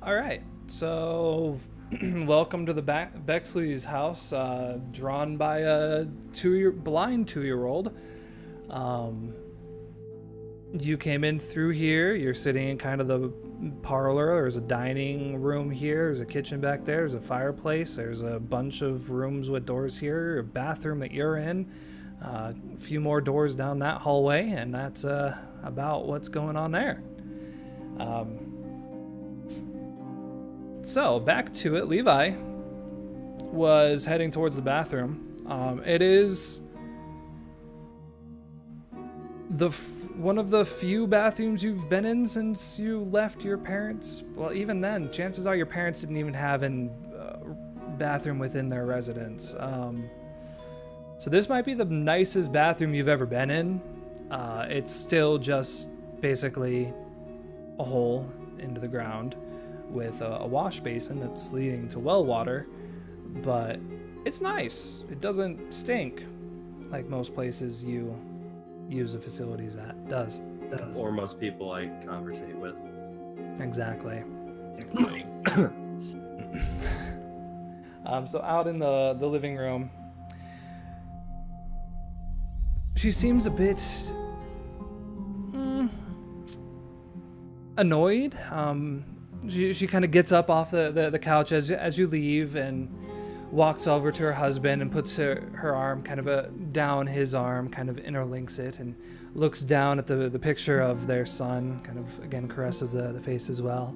All right, so welcome to the Bexley's house, drawn by a blind two-year-old. Um, you came in through here. You're sitting in kind of the parlor. There's a dining room here. There's a kitchen back there. There's a fireplace. There's a bunch of rooms with doors here. A bathroom that you're in. A few more doors down that hallway, and that's about what's going on there. So, back to it. Levi was heading towards the bathroom. It is one of the few bathrooms you've been in since you left your parents. Well, even then, chances are your parents didn't even have a bathroom within their residence. So this might be the nicest bathroom you've ever been in. It's still just basically a hole into the ground with a wash basin that's leading to well water, but it's nice. It doesn't stink like most places you use the facilities at does. Or most people I conversate with. Exactly. So out in the living room, she seems a bit annoyed. She kind of gets up off the couch as you leave and walks over to her husband and puts her arm kind of down his arm, kind of interlinks it, and looks down at the picture of their son, kind of again caresses the face as well.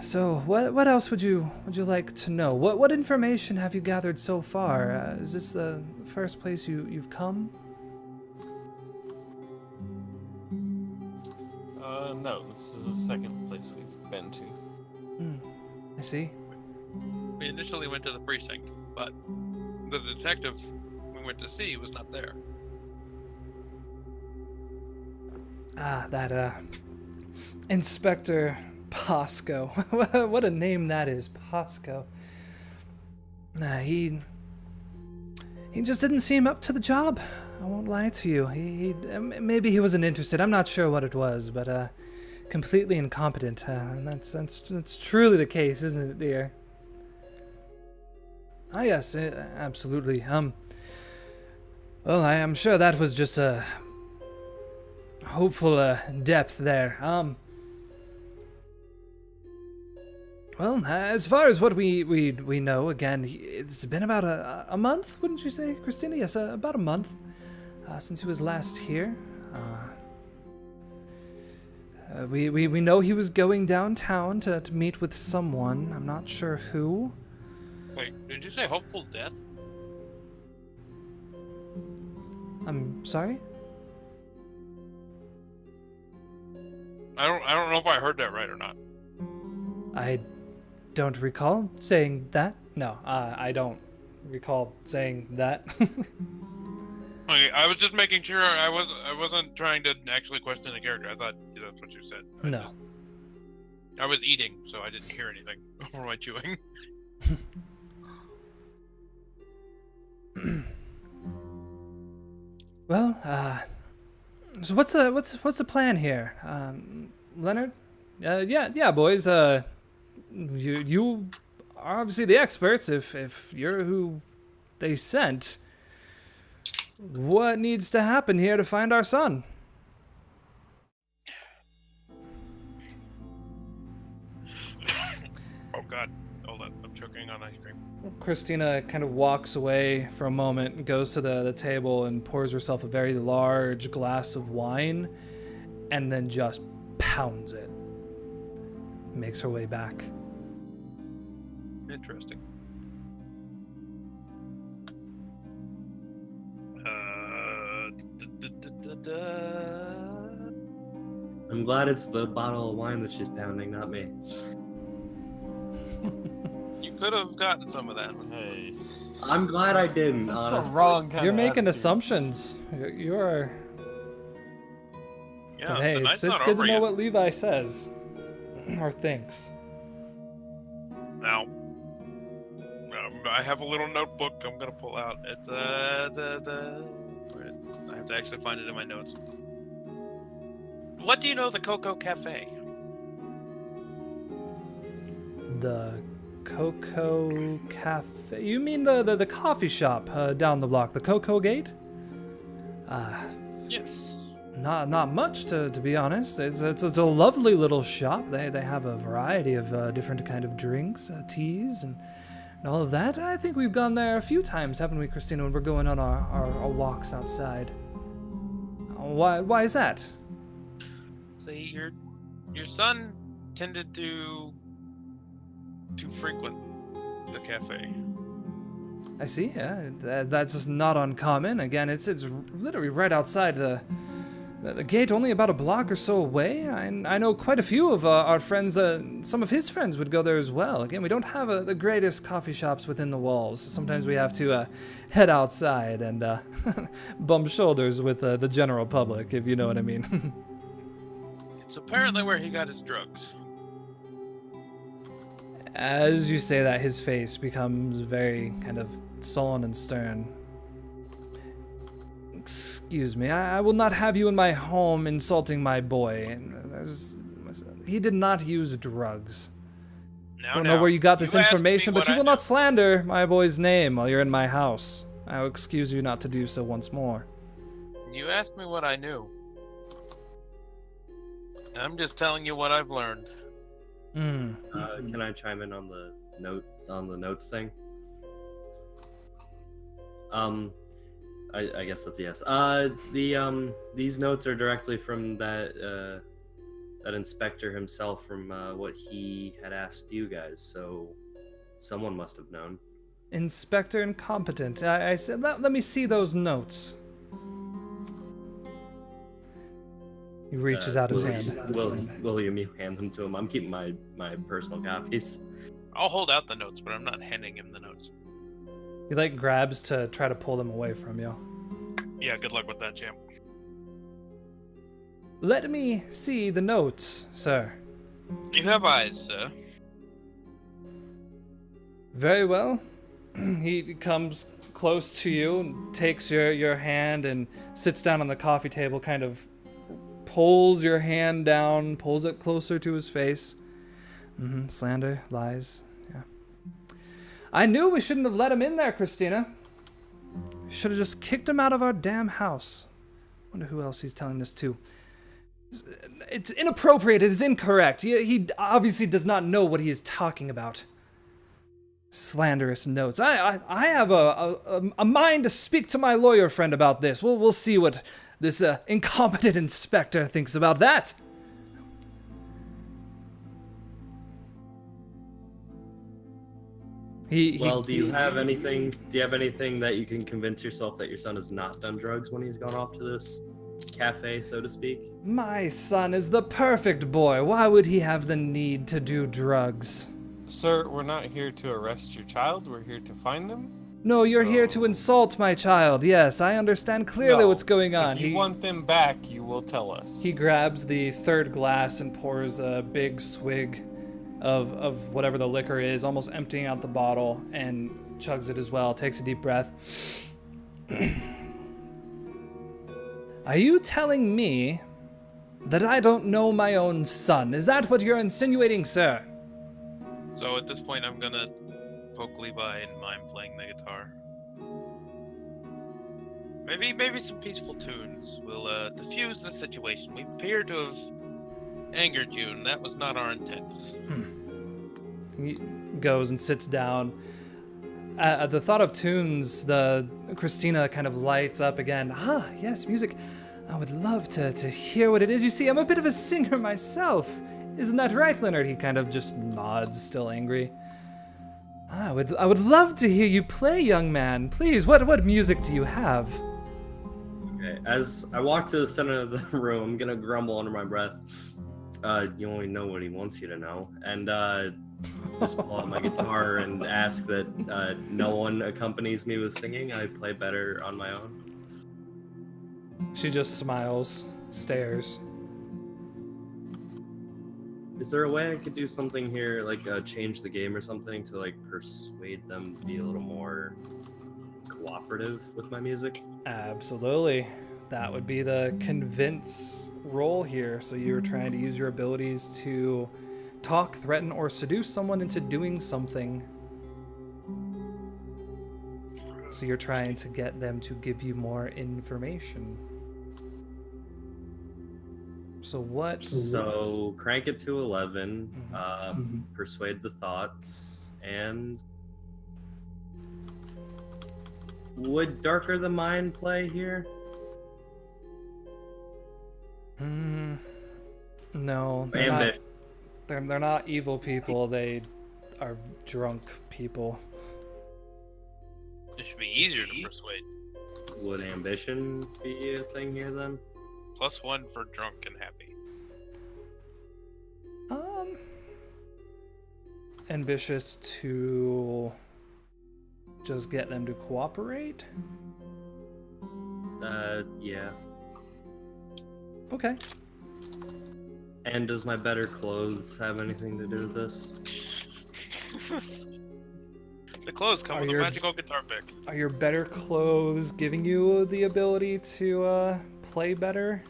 So what else would you like to know? What information have you gathered so far? Is this the first place you've come? No, this is the second place we've been to. I see. We initially went to the precinct, but the detective we went to see was not there. That Inspector Pasco. What a name that is, Pasco. He just didn't seem up to the job. I won't lie to you. He maybe he wasn't interested. I'm not sure what it was, but completely incompetent. And that's truly the case, isn't it, dear? Ah, yes, absolutely. Well, I am sure that was just a hopeful depth there. Well, as far as what we know, again, it's been about a month, wouldn't you say, Christina? Yes, about a month since he was last here. We know he was going downtown to meet with someone. I'm not sure who. Wait, did you say hopeful death? I'm sorry? I don't know if I heard that right or not. I don't recall saying that. No, I don't recall saying that. Okay, I was just making sure I wasn't trying to actually question the character. I thought that's what you said. No. I was eating, so I didn't hear anything over my chewing. Well, so what's the plan here, Leonard? Yeah, boys. You are obviously the experts. If you're who they sent, what needs to happen here to find our son? Oh God, hold on, I'm choking on ice cream. Christina kind of walks away for a moment and goes to the table and pours herself a very large glass of wine and then just pounds it. Makes her way back. Interesting. I'm glad it's the bottle of wine that she's pounding, not me. You could have gotten some of that. Hey, I'm glad I didn't, that's the honestly. wrong kind You're of making attitude. assumptions. You are. Yeah, But hey, the it's night's not good over to know yet. what Levi says or thinks. Now, I have a little notebook I'm gonna pull out. It's I have to actually find it in my notes. What do you know of the Coco Cafe? The Cocoa Cafe. You mean the coffee shop down the block, the Cocoa Gate? Yes. Not much to be honest. It's a lovely little shop. They have a variety of different kind of drinks, teas, and all of that. I think we've gone there a few times, haven't we, Christina, when we're going on our walks outside. Why is that? See, your son tended to frequent the cafe. I see. Yeah, that's just not uncommon. Again, it's literally right outside the gate, only about a block or so away. I know quite a few of our friends. Some of his friends would go there as well. Again, we don't have the greatest coffee shops within the walls. Sometimes we have to head outside and bump shoulders with the general public, if you know what I mean. It's apparently where he got his drugs. As you say that, his face becomes very kind of sullen and stern. Excuse me, I will not have you in my home insulting my boy. He did not use drugs. Don't know where you got this information, but you will not slander my boy's name while you're in my house. I will excuse you not to do so once more. You asked me what I knew. I'm just telling you what I've learned. Can I chime in on the notes thing? I guess that's a yes. These notes are directly from that inspector himself, from what he had asked you guys. So someone must have known. Inspector Incompetent. I said, let me see those notes. He reaches out his hand. William, you hand them to him. I'm keeping my personal copies. I'll hold out the notes, but I'm not handing him the notes. He grabs to try to pull them away from you. Yeah, good luck with that, champ. Let me see the notes, sir. You have eyes, sir. Very well. He comes close to you and takes your hand and sits down on the coffee table, kind of pulls your hand down, pulls it closer to his face. Slander, lies, yeah. I knew we shouldn't have let him in there, Christina. We should have just kicked him out of our damn house. Wonder who else he's telling this to. It's inappropriate, it is incorrect. He obviously does not know what he is talking about. Slanderous notes. I have a mind to speak to my lawyer friend about this. We'll see what this incompetent inspector thinks about that. Do you have anything that you can convince yourself that your son has not done drugs when he's gone off to this cafe, so to speak? My son is the perfect boy. Why would he have the need to do drugs? Sir, we're not here to arrest your child. We're here to find them. No, you're here to insult my child. Yes, I understand clearly what's going on. If you want them back, you will tell us. He grabs the third glass and pours a big swig of whatever the liquor is, almost emptying out the bottle, and chugs it as well, takes a deep breath. Are you telling me that I don't know my own son? Is that what you're insinuating, sir? So at this point, I'm gonna poke Levi and mime playing the guitar. Maybe some peaceful tunes will diffuse the situation. We appear to have angered you, and that was not our intent. He goes and sits down. At the thought of tunes, Christina kind of lights up again. Yes, music. I would love to hear what it is. You see, I'm a bit of a singer myself. Isn't that right, Leonard? He kind of just nods, still angry. I would love to hear you play, young man. Please, what music do you have? Okay, as I walk to the center of the room, I'm gonna grumble under my breath. You only know what he wants you to know. And just pull out my guitar and ask that no one accompanies me with singing. I play better on my own. She just smiles, stares. Is there a way I could do something here, like change the game or something, to like persuade them to be a little more cooperative with my music? Absolutely. That would be the convince role here. So you're trying to use your abilities to talk, threaten, or seduce someone into doing something. So you're trying to get them to give you more information. So what? So crank it to 11. Mhm. Persuade the thoughts, and would Darker the Mind play here? No, they're not evil people. They are drunk people. It should be easier to persuade. Would ambition be a thing here then? +1 for drunk and happy. Ambitious to just get them to cooperate? Yeah. Okay. And does my better clothes have anything to do with this? The clothes come Are with a your- magical guitar pick. Are your better clothes giving you the ability to play better?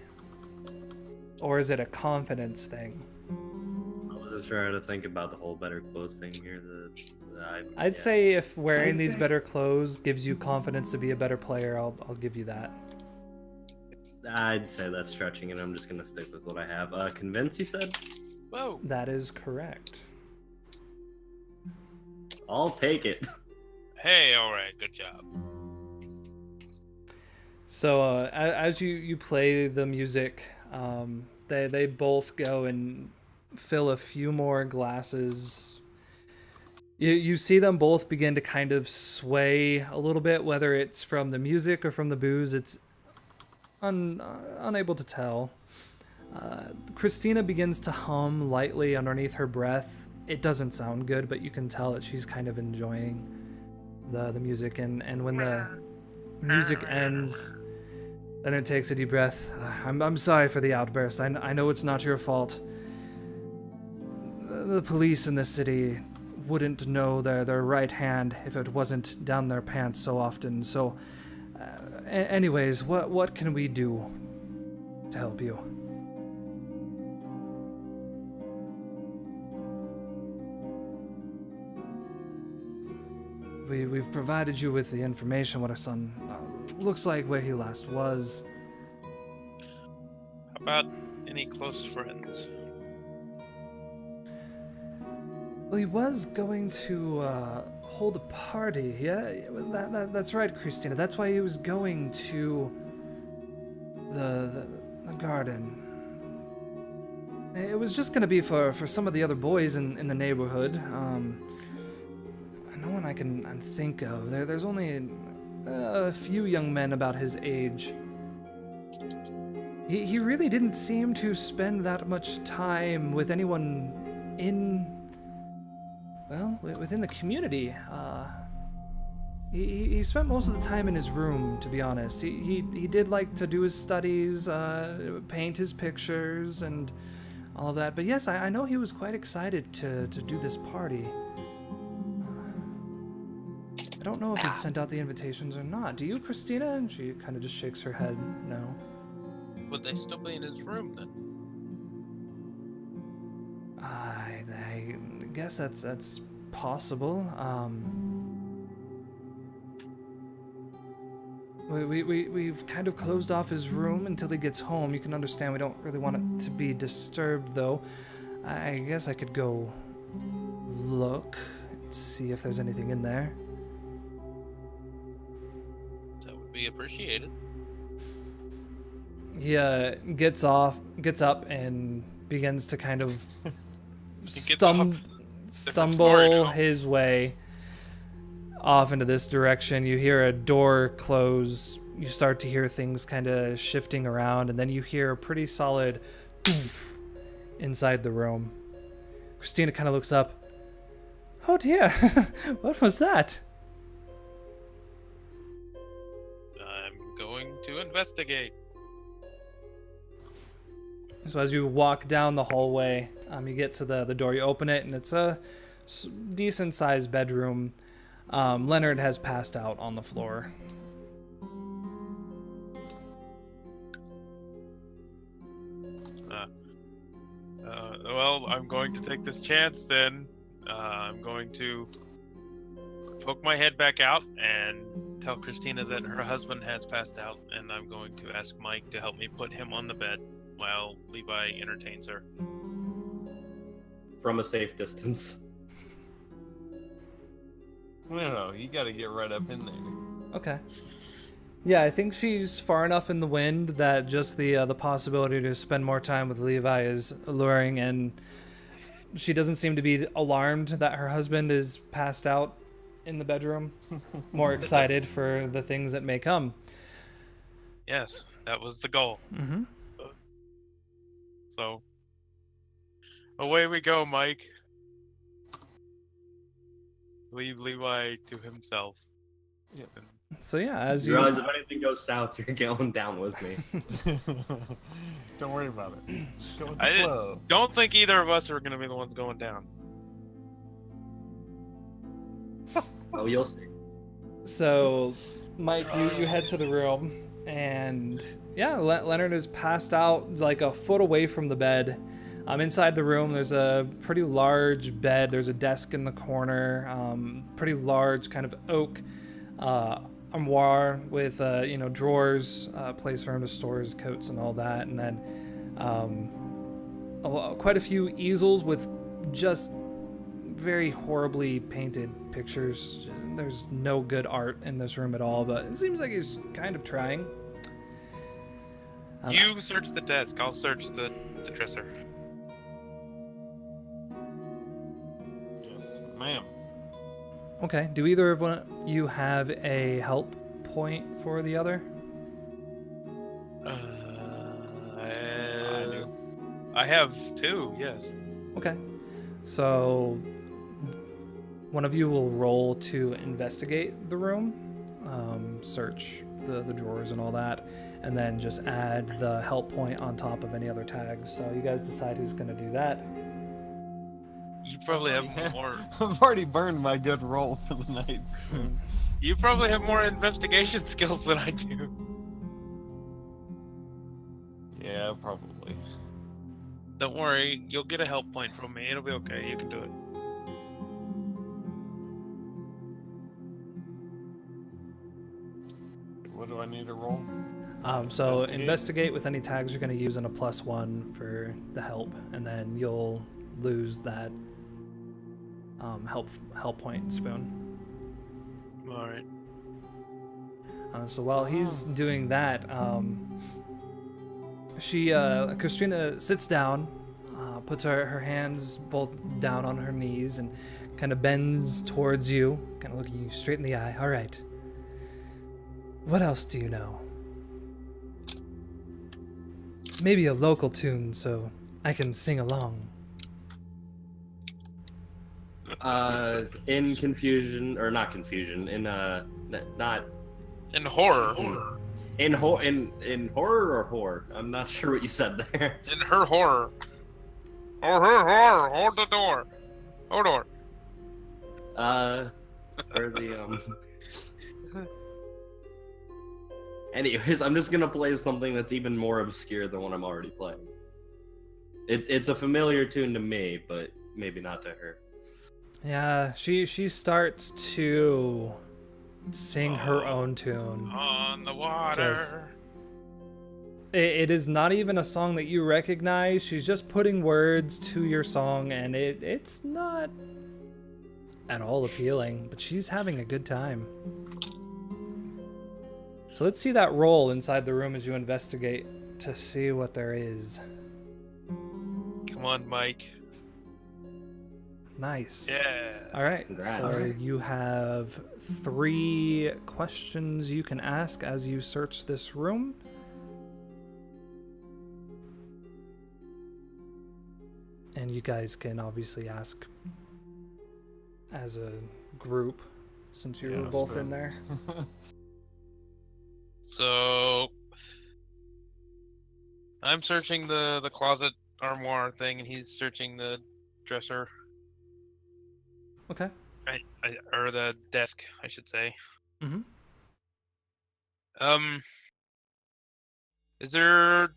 Or is it a confidence thing? I wasn't sure how to think about the whole better clothes thing here. I'd say if wearing these better clothes gives you confidence to be a better player, I'll give you that. I'd say that's stretching it. I'm just gonna stick with what I have. Convince, you said? Whoa. That is correct. I'll take it. Hey, alright, good job. So as you play the music, they both go and fill a few more glasses. You see them both begin to kind of sway a little bit, whether it's from the music or from the booze. It's unable to tell. Christina begins to hum lightly underneath her breath. It doesn't sound good, but you can tell that she's kind of enjoying the music. And when the music ends, then it takes a deep breath. I'm sorry for the outburst. I know it's not your fault. The police in this city wouldn't know their right hand if it wasn't down their pants so often. So, anyways, what can we do to help you? We've provided you with the information what our son looks like, where he last was. How about any close friends? Well, he was going to hold a party, yeah? That's right, Christina. That's why he was going to the garden. It was just going to be for some of the other boys in the neighborhood. No one I can think of. There's only a few young men about his age. He really didn't seem to spend that much time with anyone within the community. He spent most of the time in his room, to be honest. He did like to do his studies, paint his pictures, and all of that. But yes, I know he was quite excited to do this party. I don't know if he'd sent out the invitations or not. Do you, Christina? And she kind of just shakes her head no. Would they still be in his room then? I guess that's possible. We've kind of closed off his room until he gets home. You can understand we don't really want it to be disturbed, though. I guess I could go look and see if there's anything in there. That would be appreciated. He gets up and begins to kind of stumble his way off into this direction. You hear a door close. You start to hear things kind of shifting around, and then you hear a pretty solid doof inside the room. Christina kind of looks up. Oh dear, what was that? I'm going to investigate. So as you walk down the hallway, you get to the door, you open it, and it's a decent-sized bedroom. Leonard has passed out on the floor. Well, I'm going to take this chance then. I'm going to poke my head back out and tell Christina that her husband has passed out, and I'm going to ask Mike to help me put him on the bed while Levi entertains her. From a safe distance. No, you gotta get right up in there. Okay. Yeah, I think she's far enough in the wind that just the possibility to spend more time with Levi is alluring, and she doesn't seem to be alarmed that her husband is passed out in the bedroom. More excited for the things that may come. Yes, that was the goal. Mm-hmm. So, away we go, Mike. Leave Levi to himself. Yep. So yeah, as You you realize if anything goes south, you're going down with me. Don't worry about it. Just go with the I flow. don't think either of us are going to be the ones going down. Oh, you'll see. So, Mike, you head to the room, and yeah, Leonard is passed out like a foot away from the bed. Inside the room, there's a pretty large bed. There's a desk in the corner, pretty large kind of oak armoire with drawers, place for him to store his coats and all that, and then quite a few easels with just very horribly painted pictures. There's no good art in this room at all, but it seems like he's kind of trying. You search the desk. I'll search the dresser. Yes, ma'am. Okay, do either of you have a help point for the other? I do. I have 2, yes. Okay, so one of you will roll to investigate the room, search the drawers and all that, and then just add the help point on top of any other tags. So you guys decide who's going to do that. You probably have more. I've already burned my good roll for the night. Spoon. You probably have more investigation skills than I do. Yeah, probably. Don't worry, you'll get a help point from me. It'll be okay. You can do it. What do I need to roll? So investigate with any tags you're going to use and a +1 for the help, and then you'll lose that help point, Spoon. All right. So while he's doing that, Christina sits down, puts her hands both down on her knees, and kind of bends towards you, kind of looking you straight in the eye. All right. What else do you know? Maybe a local tune so I can sing along. In confusion, or not confusion, in not In horror. in horror or whore. I'm not sure what you said there. In her horror. Oh, her horror. Hold the door. Hold door. Or the Anyways, I'm just gonna play something that's even more obscure than what I'm already playing. It's a familiar tune to me, but maybe not to her. Yeah, she starts to sing her own tune. On the water. Just- It is not even a song that you recognize. She's just putting words to your song, and it's not at all appealing, but she's having a good time. So let's see that roll inside the room as you investigate to see what there is. Come on, Mike. Nice. Yeah. All right. Congrats. So you have 3 questions you can ask as you search this room. And you guys can obviously ask as a group since you Yeah, were both sure. in there. So I'm searching the closet armoire thing, and he's searching the dresser, Okay. or the desk, I should say. Mhm. Is there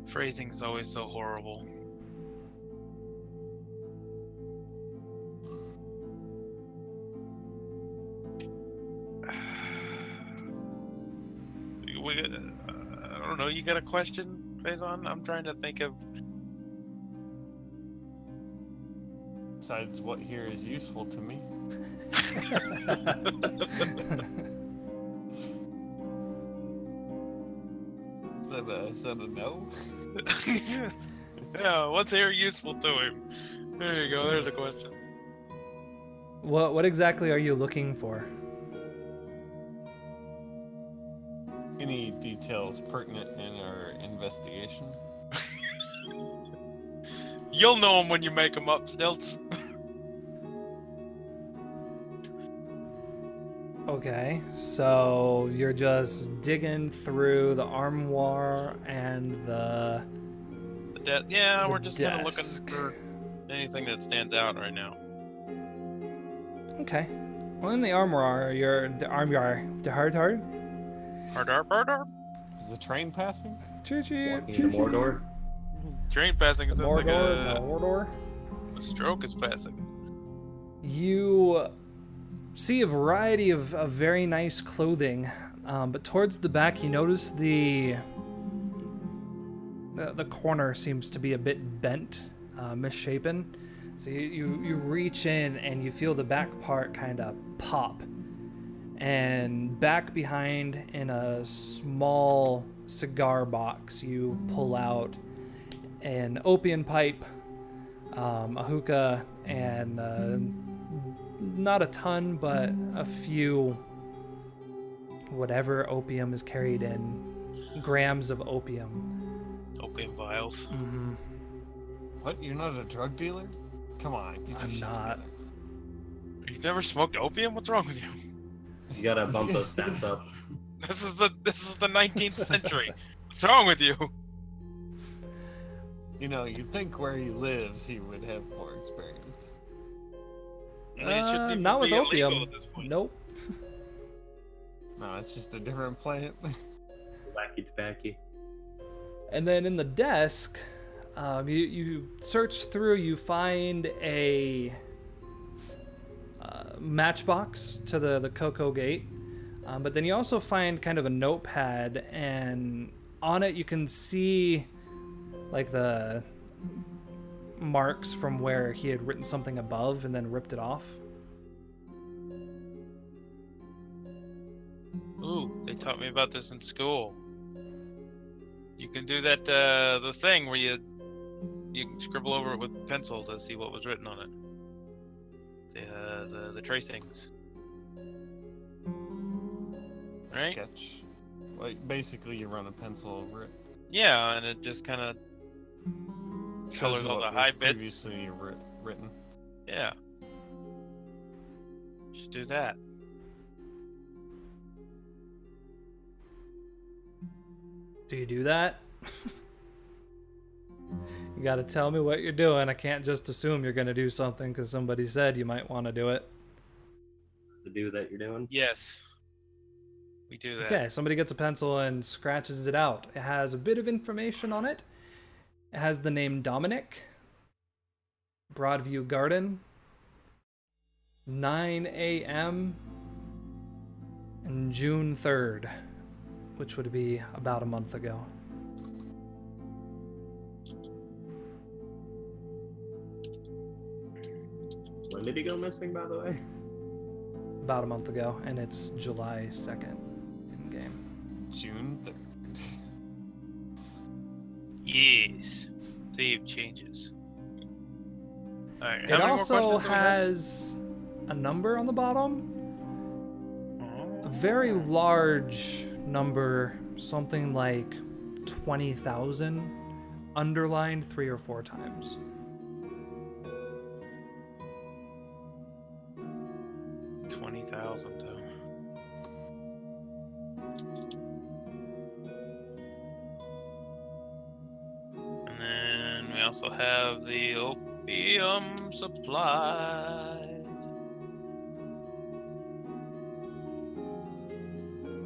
Phrasing is always so horrible. I don't know. You got a question, Phazon? I'm trying to think of. Besides, what here is useful to me? Is that a no? Yeah, what's here useful to him? There you go. There's a question. What exactly are you looking for? Any details pertinent in our investigation? You'll know them when you make them up, Stilts. Okay, so you're just digging through the armoire and the Yeah, The we're just kind of desk. looking for anything that stands out right now. Okay. Well, in the armoire, the hard. Hard. Is the train passing? Choo-choo. Walking into Mordor. Train passing The sounds like Mordor, the a Mordor. stroke is passing. You see a variety of very nice clothing, but towards the back you notice the corner seems to be a bit bent, misshapen. So you reach in and you feel the back part kind of pop. And back behind in a small cigar box, you pull out an opium pipe, a hookah, and not a ton, but a few, whatever opium is carried in, grams of opium. Opium vials. Mm-hmm. What? You're not a drug dealer? Come on, get your I'm shit not. together. You've never smoked opium? What's wrong with you? You gotta bump those stats up. This is the 19th century. What's wrong with you? You know, you'd think where he lives, he would have more experience. I mean, it should be Not with illegal opium. at this point. Nope. No, it's just a different plant. Wacky tobacco. And then in the desk, you search through, you find a matchbox to the Cocoa Gate, but then you also find kind of a notepad, and on it you can see like the marks from where he had written something above and then ripped it off. Ooh, they taught me about this in school. You can do that, the thing where you can scribble over it with pencil to see what was written on it. The tracings. Right? Sketch. Like, basically you run a pencil over it. Yeah, and it just kind of colors Shows all the what high was bits. previously written. Yeah. Should do that. Do you do that? You gotta tell me what you're doing. I can't just assume you're gonna do something because somebody said you might want to do it. The do that you're doing. Yes. We do that. Okay, somebody gets a pencil and scratches it out. It has a bit of information on it. It has the name Dominic, Broadview Garden, 9 a.m. and June 3rd, which would be about a month ago. When did he go missing, by the way? About a month ago, and it's July 2nd in game. June 3rd. Yes. Save changes. Alright, It also has a number on the bottom. A very large number, something like 20,000, underlined 3 or 4 times. And then we also have the opium supply.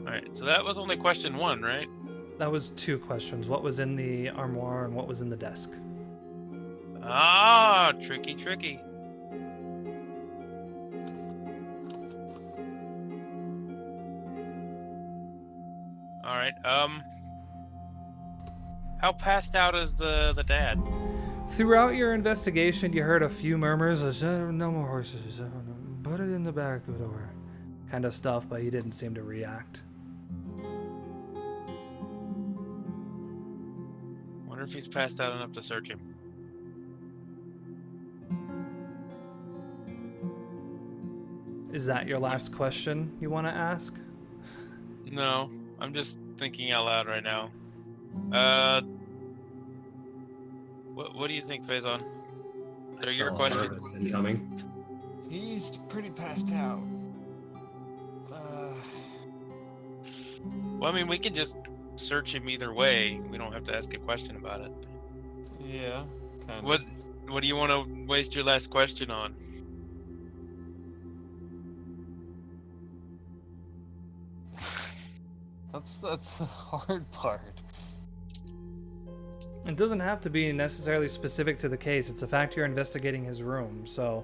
Alright, so that was only question 1, right? That was 2 questions. What was in the armoire and what was in the desk? Ah, tricky, tricky. Alright, how passed out is the dad? Throughout your investigation, you heard a few murmurs, no more horses, put it in the back door, kind of stuff, but he didn't seem to react. Wonder if he's passed out enough to search him. Is that your last question you want to ask? No, I'm just thinking out loud right now. What do you think, Phazon? They're your questions. Incoming. He's pretty passed out. Well, I mean, we can just search him either way. We don't have to ask a question about it. Yeah, kind of. What do you want to waste your last question on? That's the hard part. It doesn't have to be necessarily specific to the case. It's the fact you're investigating his room, so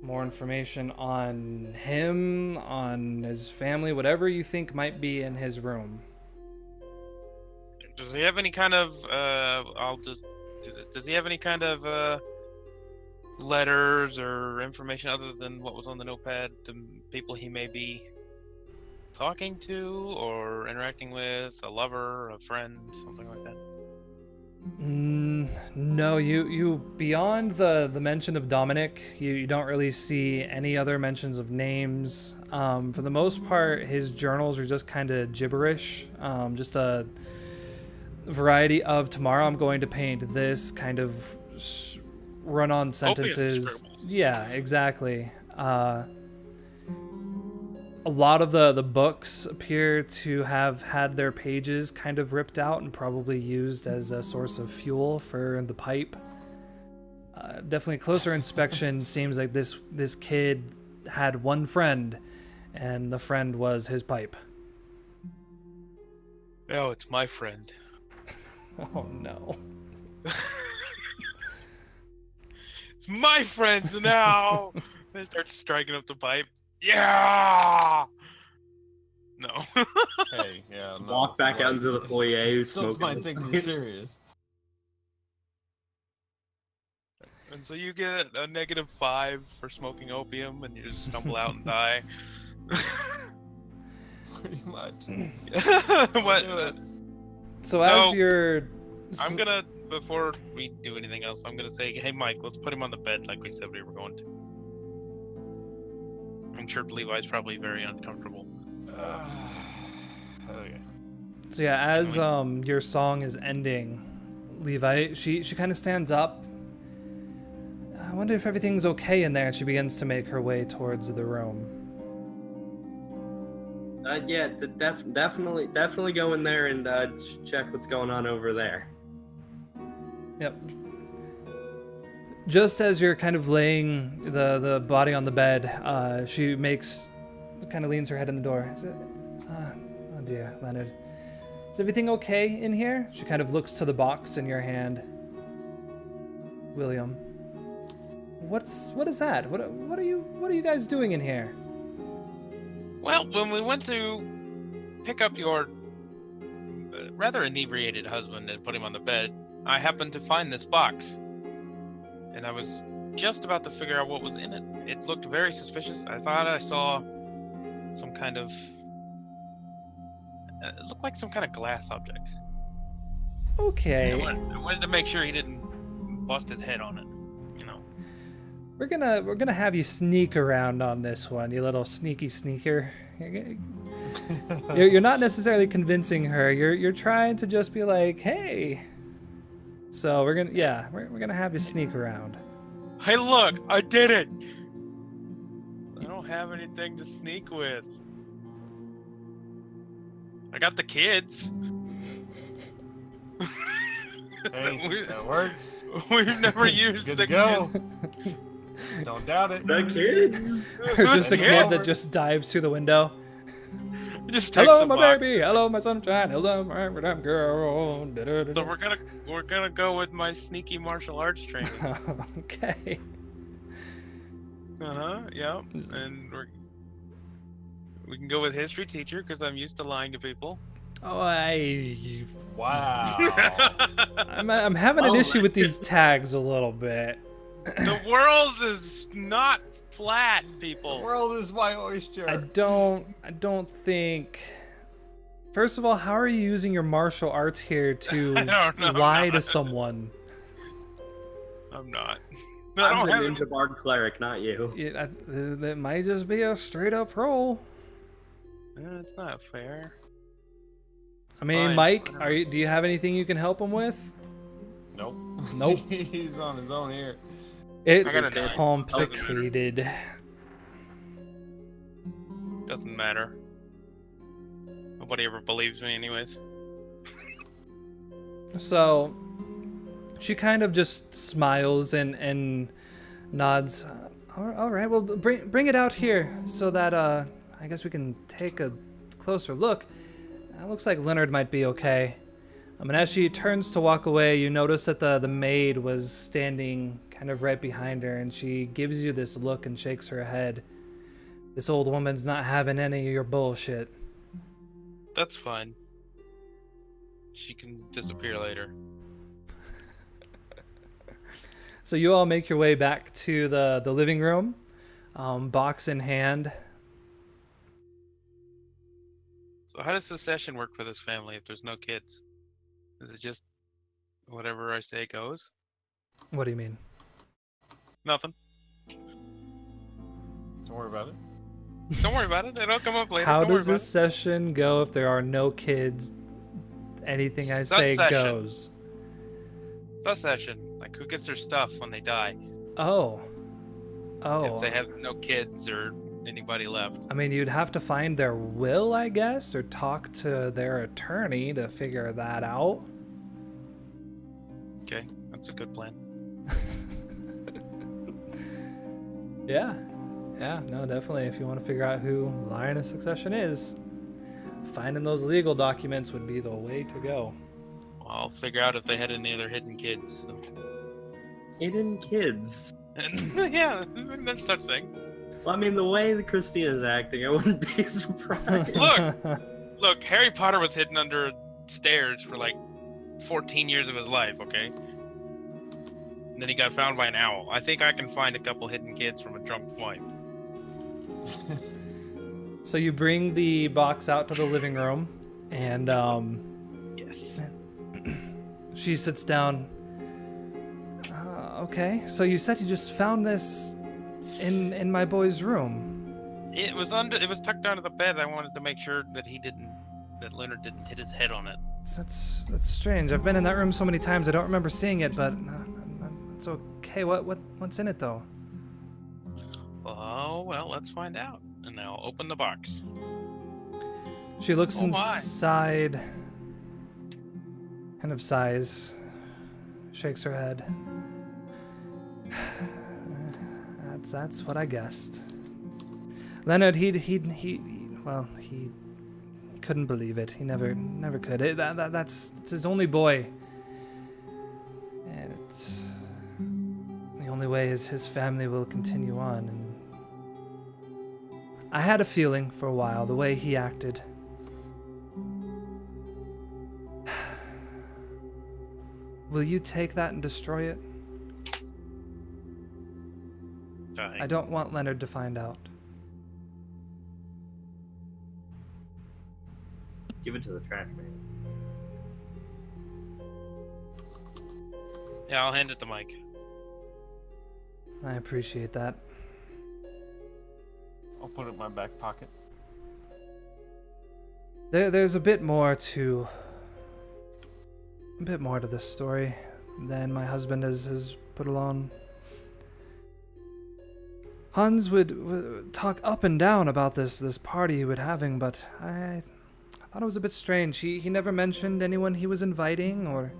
more information on him, on his family, whatever you think might be in his room. Does he have any kind of does he have any kind of letters or information other than what was on the notepad to people he may be talking to or interacting with, a lover, a friend, something like that? No, you beyond the mention of Dominic, you don't really see any other mentions of names. For the most part, his journals are just kind of gibberish, just a variety of tomorrow I'm going to paint this kind of run-on sentences. Yeah, exactly. A lot of the books appear to have had their pages kind of ripped out and probably used as a source of fuel for the pipe. Definitely closer inspection seems like this kid had one friend, and the friend was his pipe. No, it's my friend. Oh no. It's my friend now! They start striking up the pipe. Yeah! No. Hey, yeah. No, Walk back out into the foyer who's Stilts smoking. might think you're serious. And so you get a -5 for smoking opium, and you just stumble out and die. Pretty much. What? So as you're... I'm gonna, before we do anything else, I'm gonna say, hey Mike, let's put him on the bed like we said we were going to. I'm sure Levi's probably very uncomfortable. Okay. So yeah, as your song is ending, Levi, she kind of stands up. I wonder if everything's okay in there, and she begins to make her way towards the room. Yeah, definitely go in there and check what's going on over there. Yep. Just as you're kind of laying the body on the bed, she kind of leans her head in the door. Oh dear, Leonard. Is everything okay in here? She kind of looks to the box in your hand. William. What is that? What are you guys doing in here? Well, when we went to pick up your rather inebriated husband and put him on the bed, I happened to find this box. And I was just about to figure out what was in it. It looked very suspicious. I thought I saw some kind of... it looked like some kind of glass object. Okay. I wanted to make sure he didn't bust his head on it, you know. We're gonna have you sneak around on this one, you little sneaky sneaker. You're not necessarily convincing her. You're trying to just be like, hey. So we're gonna have you sneak around. Hey, look, I did it. I don't have anything to sneak with. I got the kids. Hey, that works. We've never used Good the to go. Don't doubt it. The kids. There's just a Yeah. kid that just dives through the window. Just take Hello, some my box. baby. Hello, my sunshine. Hello, my damn girl. So we're gonna go with my sneaky martial arts training. Okay. Yeah. And we can go with history teacher because I'm used to lying to people. Oh, Wow. I'm having an issue with these tags a little bit. The world is not flat, The people. world is my oyster. I don't think. First of all, how are you using your martial arts here to I don't know, lie I'm to not. someone? I'm not. I'm the have ninja bard cleric, not you. That might just be a straight up roll. It's not fair. I mean, Fine, Mike, whatever. do you have anything you can help him with? Nope. Nope. He's on his own here. It's gotta do it. complicated. Doesn't matter. Nobody ever believes me, anyways. So she kind of just smiles and nods. All right, well, bring it out here so that I guess we can take a closer look. It looks like Leonard might be okay. And as she turns to walk away, you notice that the maid was standing kind of right behind her, and she gives you this look and shakes her head. This old woman's not having any of your bullshit. That's fine. She can disappear later. So you all make your way back to the living room, box in hand. So how does the session work for this family if there's no kids? Is it just whatever I say goes? What do you mean? Nothing. Don't worry about it. Don't worry about it. It'll come up later. How Don't worry does about this session go if there are no kids? Anything I say Session. goes. it. Sus session. Like who gets their stuff when they die? Oh. If they have no kids or anybody left. I mean, you'd have to find their will, I guess, or talk to their attorney to figure that out. Okay, that's a good plan. Yeah. Yeah, no, definitely. If you want to figure out who line of succession is, finding those legal documents would be the way to go. I'll figure out if they had any other hidden kids. So. Hidden kids. Yeah, there's such things. Well, I mean, the way that Christina's acting, I wouldn't be surprised. Look, Harry Potter was hidden under stairs for like 14 years of his life, okay? And then he got found by an owl. I think I can find a couple hidden kids from a drunk wife. So you bring the box out to the living room, and Yes. she sits down. Okay, so you said you just found this in my boy's room. It was tucked under the bed. I wanted to make sure that Leonard didn't hit his head on it. That's strange. I've been in that room so many times I don't remember seeing it, but it's okay. What's in it though? Oh, well, let's find out. And I'll open the box. She looks Oh my. inside, kind of sighs, shakes her head. That's what I guessed. Leonard, he couldn't believe it. He never could. That's his only boy. And it's the only way his family will continue on. And I had a feeling for a while, the way he acted. Will you take that and destroy it? I don't want Leonard to find out. Give it to the trash man. Yeah, I'll hand it to Mike. I appreciate that. I'll put it in my back pocket. There's a bit more to this story than my husband has put along. Hans would talk up and down about this party he was having, but I thought it was a bit strange. He never mentioned anyone he was inviting or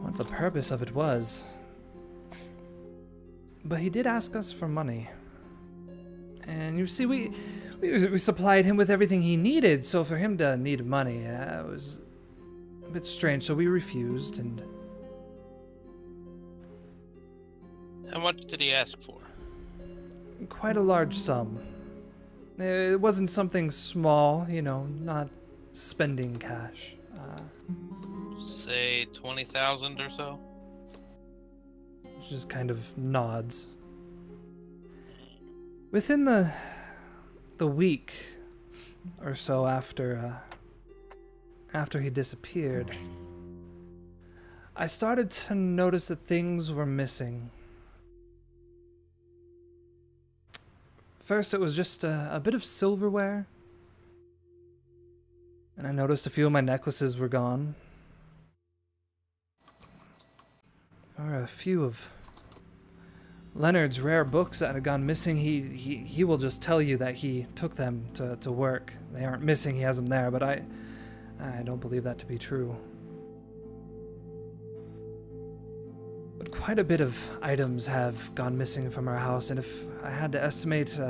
what the purpose of it was. But he did ask us for money. And you see, we supplied him with everything he needed, so for him to need money, was a bit strange, so we refused, and... How much did he ask for? Quite a large sum. It wasn't something small, you know, not spending cash. Say 20,000 or so? Just kind of nods. Within the week or so after he disappeared, I started to notice that things were missing. First, it was just a bit of silverware, and I noticed a few of my necklaces were gone. There were a few of Leonard's rare books that had gone missing. He will just tell you that he took them to work. They aren't missing, he has them there, but I don't believe that to be true. But quite a bit of items have gone missing from our house, and if I had to estimate,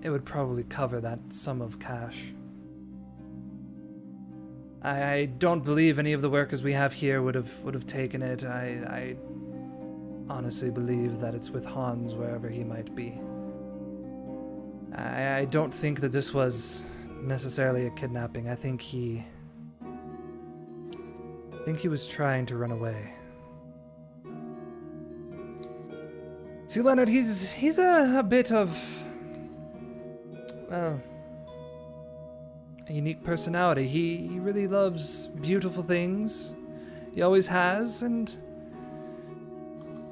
it would probably cover that sum of cash. I don't believe any of the workers we have here would have taken it. I honestly believe that it's with Hans wherever he might be. I don't think that this was necessarily a kidnapping. I think he was trying to run away. See, Leonard, he's a bit of, well, a unique personality. He really loves beautiful things. He always has, and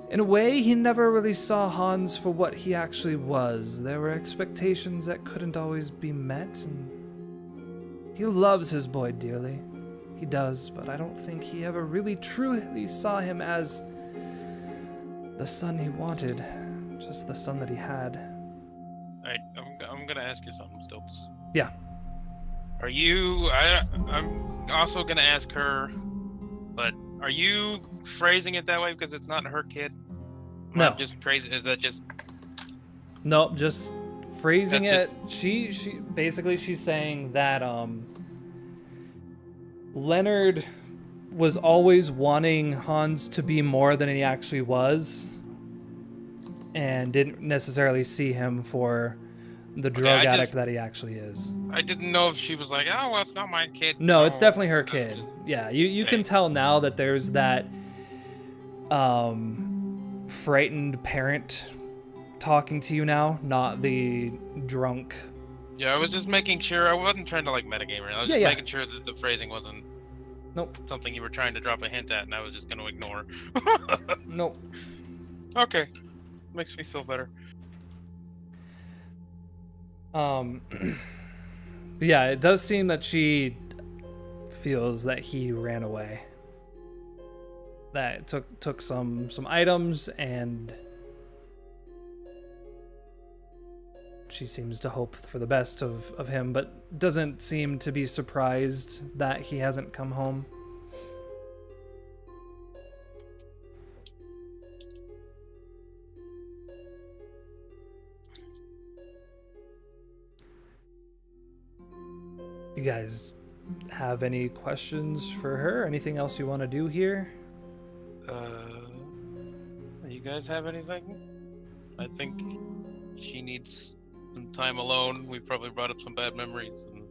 in a way, he never really saw Hans for what he actually was. There were expectations that couldn't always be met, and he loves his boy dearly. He does, but I don't think he ever really truly saw him as the son he wanted, just the son that he had. Alright, I'm gonna ask you something, Stilts. Yeah. Are you... I'm also gonna ask her, but are you phrasing it that way because it's not her kid? No. Just crazy. Is that just... Nope, just phrasing That's it. She basically she's saying that Leonard was always wanting Hans to be more than he actually was, and didn't necessarily see him for the drug addict that he actually is. I didn't know if she was like, oh, well, it's not my kid. No, it's definitely her I'm kid. just- Yeah, you can tell now that there's that frightened parent talking to you now, not the drunk. Yeah, I was just making sure. I wasn't trying to like metagame her. I was Yeah, just yeah. making sure that the phrasing wasn't something you were trying to drop a hint at, and I was just going to ignore. Nope. Okay, makes me feel better. Yeah, it does seem that she feels that he ran away. That took some items, and she seems to hope for the best of him, but doesn't seem to be surprised that he hasn't come home. You guys have any questions for her? Anything else you want to do here? You guys have anything? I think she needs some time alone. We probably brought up some bad memories. And...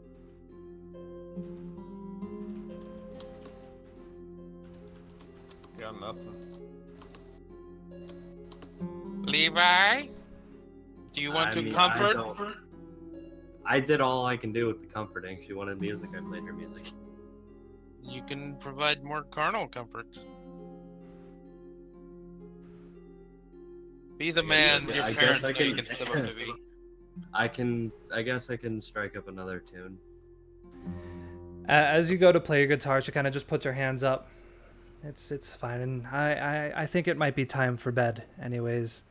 Got nothing. Levi, do you want I to mean, comfort? I did all I can do with the comforting. She wanted music, I played her music. You can provide more carnal comfort. Be the man your I parents guess I know you can- can step up to be. I guess I can strike up another tune. As you go to play your guitar, she kind of just puts her hands up. It's fine, and I think it might be time for bed, anyways.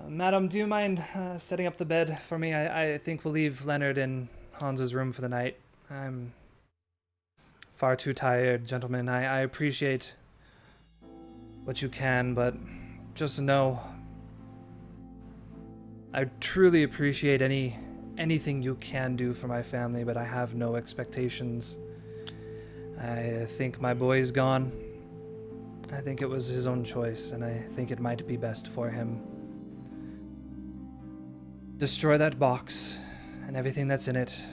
Madam, do you mind setting up the bed for me? I think we'll leave Leonard in Hans's room for the night. I'm far too tired, gentlemen. I appreciate what you can, but just know I truly appreciate anything you can do for my family, but I have no expectations. I think my boy's gone. I think it was his own choice, and I think it might be best for him. Destroy that box and everything that's in it.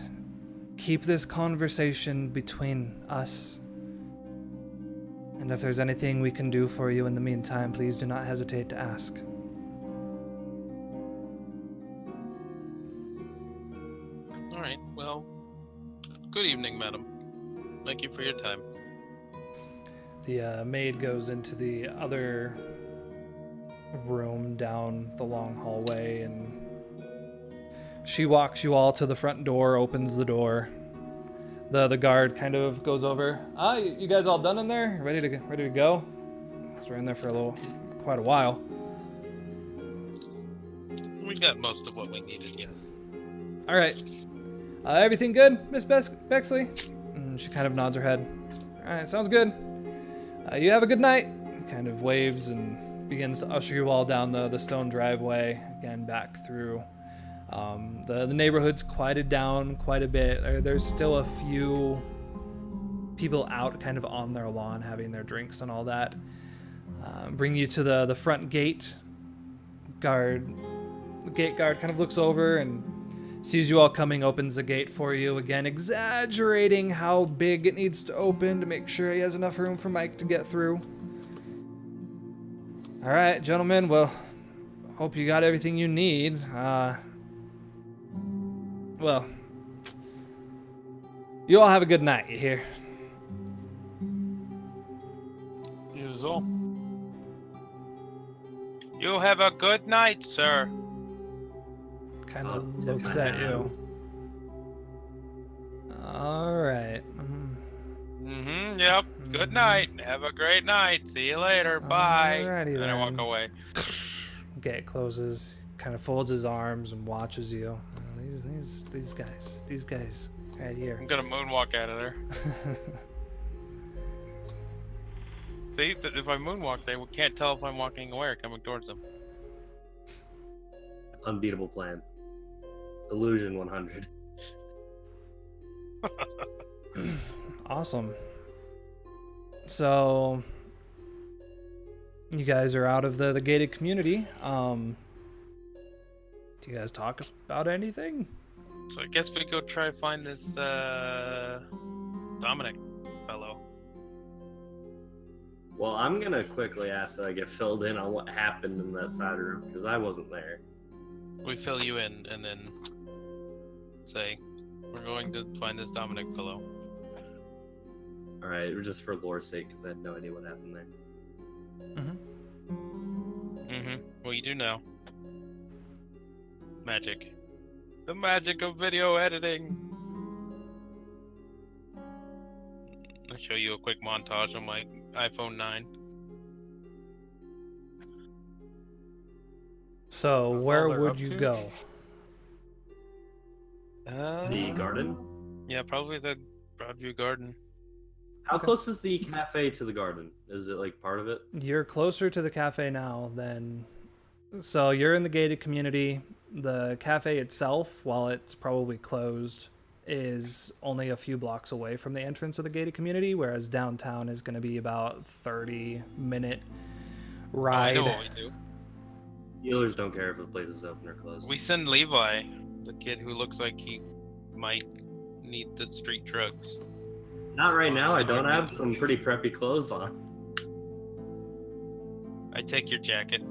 Keep this conversation between us. And if there's anything we can do for you in the meantime, please do not hesitate to ask. All right. Well, good evening, madam. Thank you for your time. The maid goes into the other room down the long hallway, and she walks you all to the front door, opens the door. The guard kind of goes over. You guys all done in there? Ready to go? So we're in there for quite a while. We got most of what we needed, yes. All right. Everything good, Miss Bexley? And she kind of nods her head. All right, sounds good. You have a good night. Kind of waves and begins to usher you all down the stone driveway, again back through. The neighborhood's quieted down quite a bit. There's still a few people out kind of on their lawn having their drinks and all that. Bring you to the front gate. The gate guard kind of looks over and sees you all coming, opens the gate for you, again exaggerating how big it needs to open to make sure he has enough room for Mike to get through. All right, gentlemen, well, hope you got everything you need. Well, you all have a good night, you hear? You as well. You have a good night, sir. Kind of looks at you. All right. Yep. Good night. Have a great night. See you later. Bye. Alrighty And I walk then. away. Gate closes, kind of folds his arms and watches you. These guys right here. I'm gonna moonwalk out of there. See, if I moonwalk, they can't tell if I'm walking away or coming towards them. Unbeatable plan. Illusion 100. Awesome. So you guys are out of the gated community. Do you guys talk about anything? So I guess we go try find this Dominic fellow. Well, I'm gonna quickly ask that I get filled in on what happened in that side room because I wasn't there. We fill you in and then say we're going to find this Dominic fellow. All right, just for lore's sake, because I had no idea what happened there. Well, you do know. Magic. The magic of video editing. I'll show you a quick montage on my iPhone 9. So That's where all they're would up you to? go? The garden? Yeah, probably the Broadview Garden. How close is the cafe to the garden? Is it like part of it? You're closer to the cafe now than... So you're in the gated community. The cafe itself, while it's probably closed, is only a few blocks away from the entrance of the gated community, whereas downtown is going to be about 30-minute ride. I know what we do. Dealers don't care if the place is open or closed. We send Levi, the kid who looks like he might need the street drugs. Not right now. I don't have some pretty preppy clothes on. I take your jacket.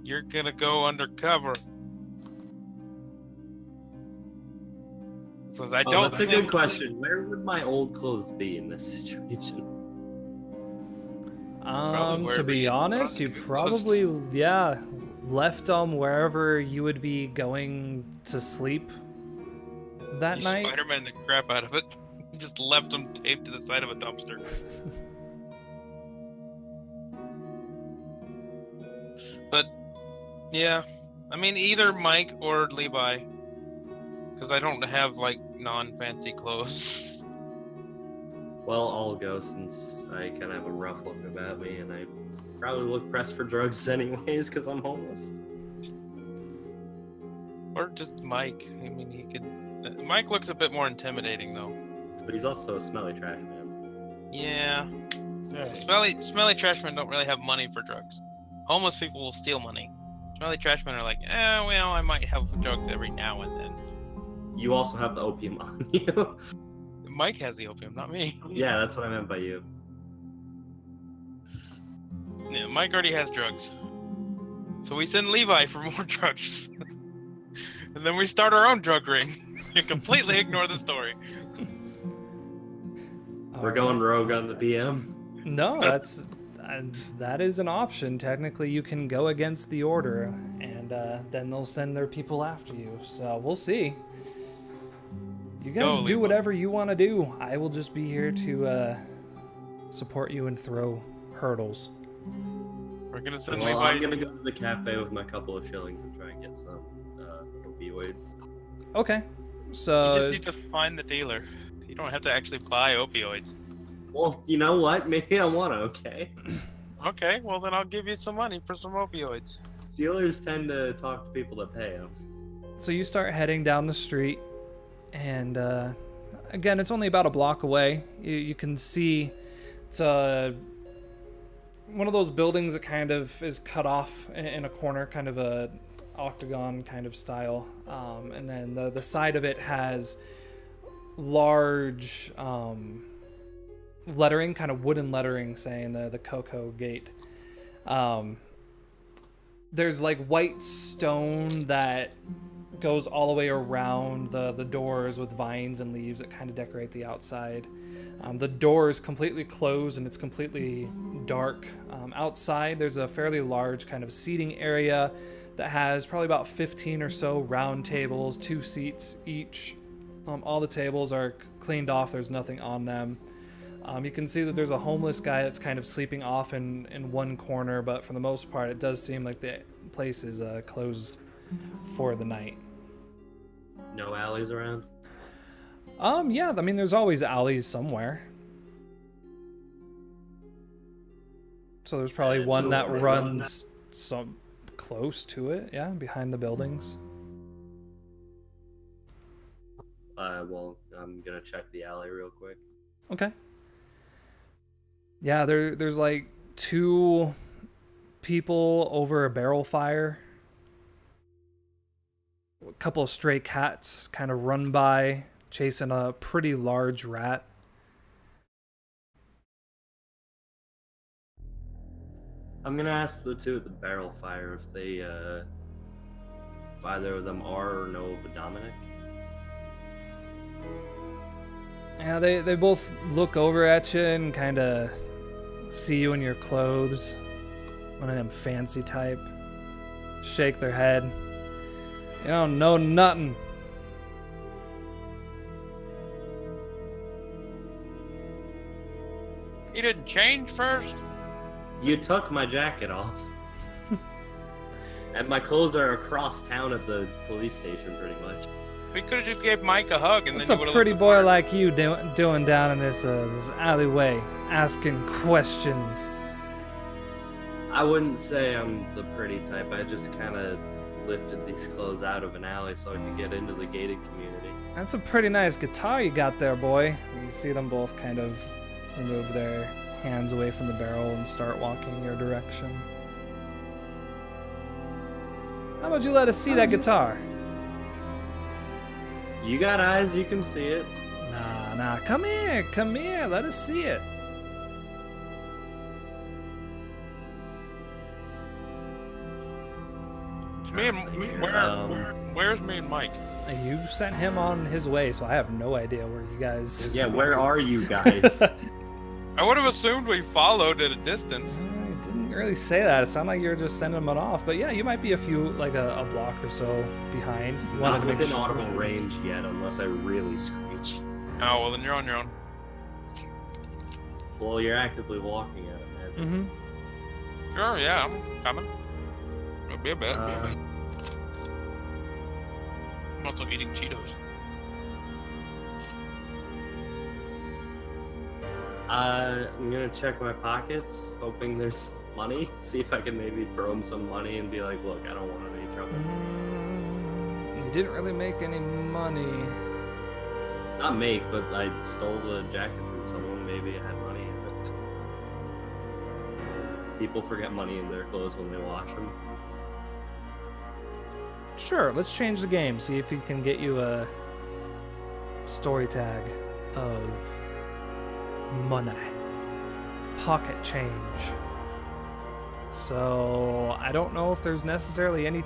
You're gonna go undercover. Because I don't That's a think... good question. Where would my old clothes be in this situation? Probably To wherever be you honest, you want to. probably, left them wherever you would be going to sleep that You night. Spider-Man the crap out of it. Just left him taped to the side of a dumpster. But, yeah. I mean, either Mike or Levi. Because I don't have, like, non-fancy clothes. Well, I'll go since I kind of have a rough look about me and I probably look pressed for drugs anyways because I'm homeless. Or just Mike. I mean, he could. Mike looks a bit more intimidating, though. But he's also a smelly trash man. Yeah. Yeah. Smelly trash men don't really have money for drugs. Homeless people will steal money. Smelly trash men are like, well, I might have drugs every now and then. You also have the opium on you. Mike has the opium, not me. Yeah, that's what I meant by you. Yeah, Mike already has drugs. So we send Levi for more drugs. And then we start our own drug ring. You completely ignore the story. We're going rogue on the PM. No, that is an option. Technically, you can go against the order, and then they'll send their people after you. So we'll see. You guys Go, do Levi. whatever you want to do. I will just be here to support you and throw hurdles. We're gonna send Well, Levi. I'm gonna go to the cafe with my couple of shillings and try and get some opioids. Okay, You so just need to find the dealer. You don't have to actually buy opioids. Well, you know what? Maybe I want to, okay? Okay, well then I'll give you some money for some opioids. Dealers tend to talk to people that pay them. So you start heading down the street, and again, it's only about a block away. You can see it's one of those buildings that kind of is cut off in a corner, kind of a octagon kind of style, and then the side of it has large lettering, kind of wooden lettering saying the Cocoa Gate. There's like white stone that goes all the way around the doors with vines and leaves that kind of decorate the outside. The door is completely closed and it's completely dark. Outside, there's a fairly large kind of seating area that has probably about 15 or so round tables, 2 seats each. All the tables are cleaned off, there's nothing on them. You can see that there's a homeless guy that's kind of sleeping off in one corner, but for the most part, it does seem like the place is closed for the night. No alleys around? Yeah, I mean, there's always alleys somewhere. So there's probably one that runs some close to it, yeah, behind the buildings. Well, I'm gonna check the alley real quick. Okay. Yeah, there's like 2 people over a barrel fire. A couple of stray cats kind of run by, chasing a pretty large rat. I'm gonna ask the 2 at the barrel fire if they, if either of them are or know of a Dominic. Yeah, they both look over at you and kind of see you in your clothes. One of them fancy type. Shake their head. You don't know nothing. You didn't change first? You took my jacket off. And my clothes are across town at the police station, pretty much. We could have just gave Mike a hug and What's then a you would've pretty looked boy apart. like you doing down in this alleyway, asking questions? I wouldn't say I'm the pretty type. I just kind of lifted these clothes out of an alley so I could get into the gated community. That's a pretty nice guitar you got there, boy. You see them both kind of remove their hands away from the barrel and start walking your direction. How about you let us see that guitar? You got eyes, you can see it. Nah, come here, let us see it. Where's me and Mike? You sent him on his way, so I have no idea where you guys... Yeah, where are you guys? I would have assumed we followed at a distance. I didn't really say that. It sounded like you were just sending them off. But yeah, you might be a few, like a block or so behind. You wanted Not to make within sure. audible range yet, unless I really screech. Oh, well then you're on your own. Well, you're actively walking at it, man. Mm-hmm. Sure, yeah, I'm coming. It'll be a bit. I'm also eating Cheetos. I'm gonna check my pockets, hoping there's money? See if I can maybe throw him some money and be like, look, I don't want any trouble. You didn't really make any money. Not make, but I stole the jacket from someone. Maybe I had money in it. People forget money in their clothes when they wash them. Sure, let's change the game. See if we can get you a story tag of money. Pocket change. So, I don't know if there's necessarily any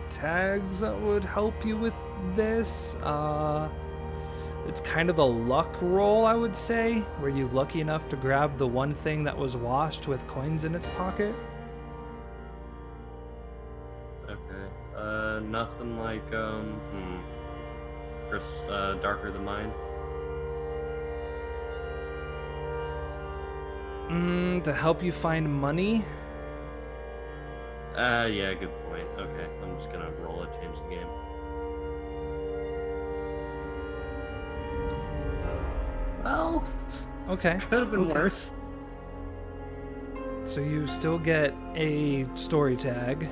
tags that would help you with this. It's kind of a luck roll, I would say. Were you lucky enough to grab the one thing that was washed with coins in its pocket? Okay. Nothing like, Chris, Darker Than Mine. To help you find money? Yeah, good point. Okay, I'm just gonna roll it, change the game. Well, Okay. could have been worse. So you still get a story tag.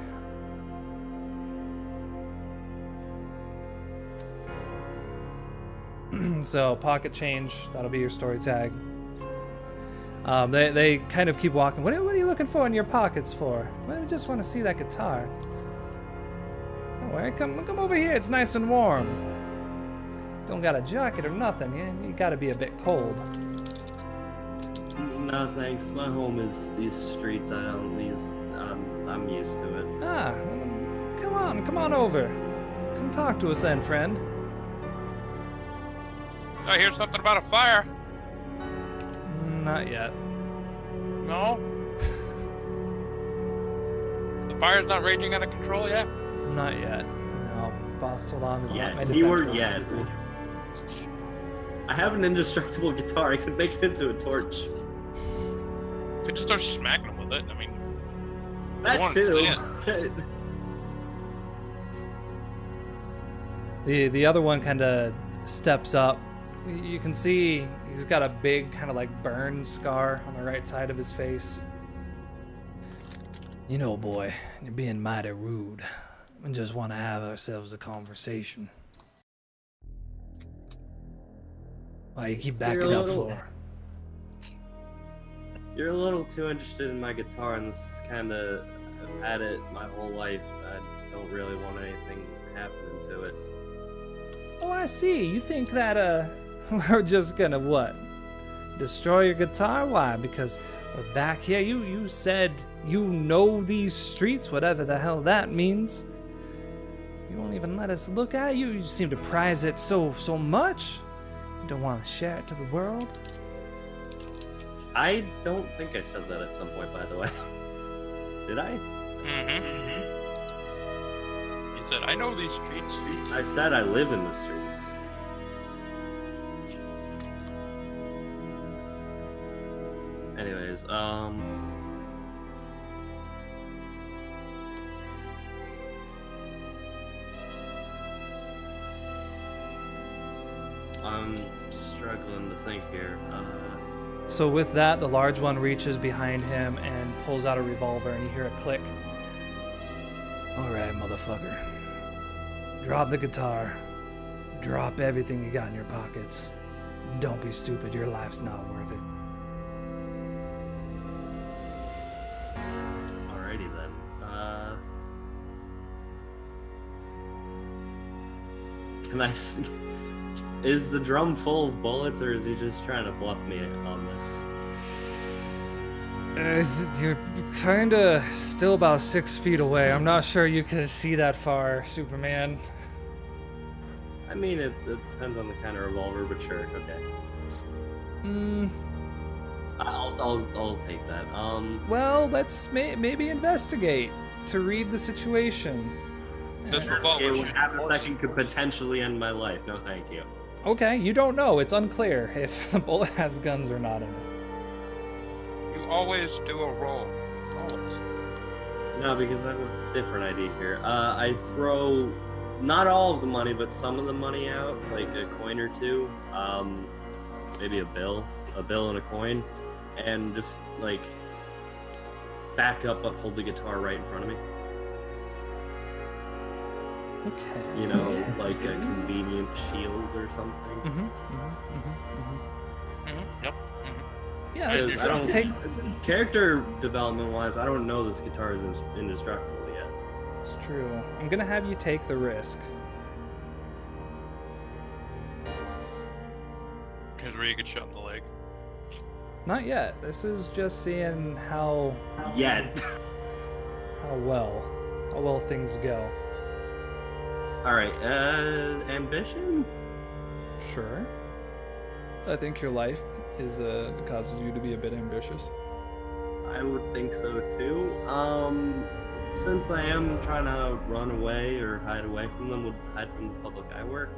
So pocket change, that'll be your story tag. They kind of keep walking. What are you looking for in your pockets for? Well, we just want to see that guitar. Don't worry, come over here. It's nice and warm. Don't got a jacket or nothing. You gotta be a bit cold. No, thanks. My home is these streets. I'm used to it. Ah, well then, come on over. Come talk to us then, friend. I hear something about a fire. Not yet. No? The fire's not raging out of control yet? Not yet. No, Boss Tolam is not my Keyword defense. yet. I have an indestructible guitar. I could make it into a torch. If you just start smacking them with it, I mean... That too. The other one kind of steps up. You can see he's got a big kind of like burn scar on the right side of his face. You know, boy, you're being mighty rude. We just want to have ourselves a conversation. Why you keep backing up for? You're a little too interested in my guitar, and this is kind of... I've had it my whole life. I don't really want anything happening to it. Oh, I see. You think that, we're just gonna, what? Destroy your guitar? Why? Because we're back here. You said you know these streets, whatever the hell that means. You won't even let us look at it. You seem to prize it so much. You don't want to share it to the world. I don't think I said that at some point, by the way. Did I? Mm-hmm. He said, I know these streets. I said I live in the streets. Anyways, I'm struggling to think here. So with that, the large one reaches behind him and pulls out a revolver, and you hear a click. All right, motherfucker. Drop the guitar. Drop everything you got in your pockets. Don't be stupid. Your life's not worth it. Alrighty then. Can I see? Is the drum full of bullets, or is he just trying to bluff me on this? You're kinda still about 6 feet away. I'm not sure you can see that far, Superman. I mean, it depends on the kind of revolver, but sure, okay. I'll take that. Well, let's maybe investigate to read the situation. This revolver it should half a force second could potentially end my life. No, thank you. Okay, you don't know. It's unclear if the bullet has guns or not in it. You always do a roll. Always. No, because I have a different idea here. I throw not all of the money, but some of the money out, like a coin or two, maybe a bill and a coin, and just like back up but hold the guitar right in front of me. Okay. You know, like a convenient shield or something. Yep. Yeah, Because let's I don't take. character development wise, I don't know this guitar is indestructible yet. It's true. I'm gonna have you take the risk. Here's where you get shot in the leg. Not yet. This is just seeing how Yet. well things go. Alright, ambition? Sure. I think your life is causes you to be a bit ambitious. I would think so too. Since I am trying to run away or hide away from them, would hide from the public eye work?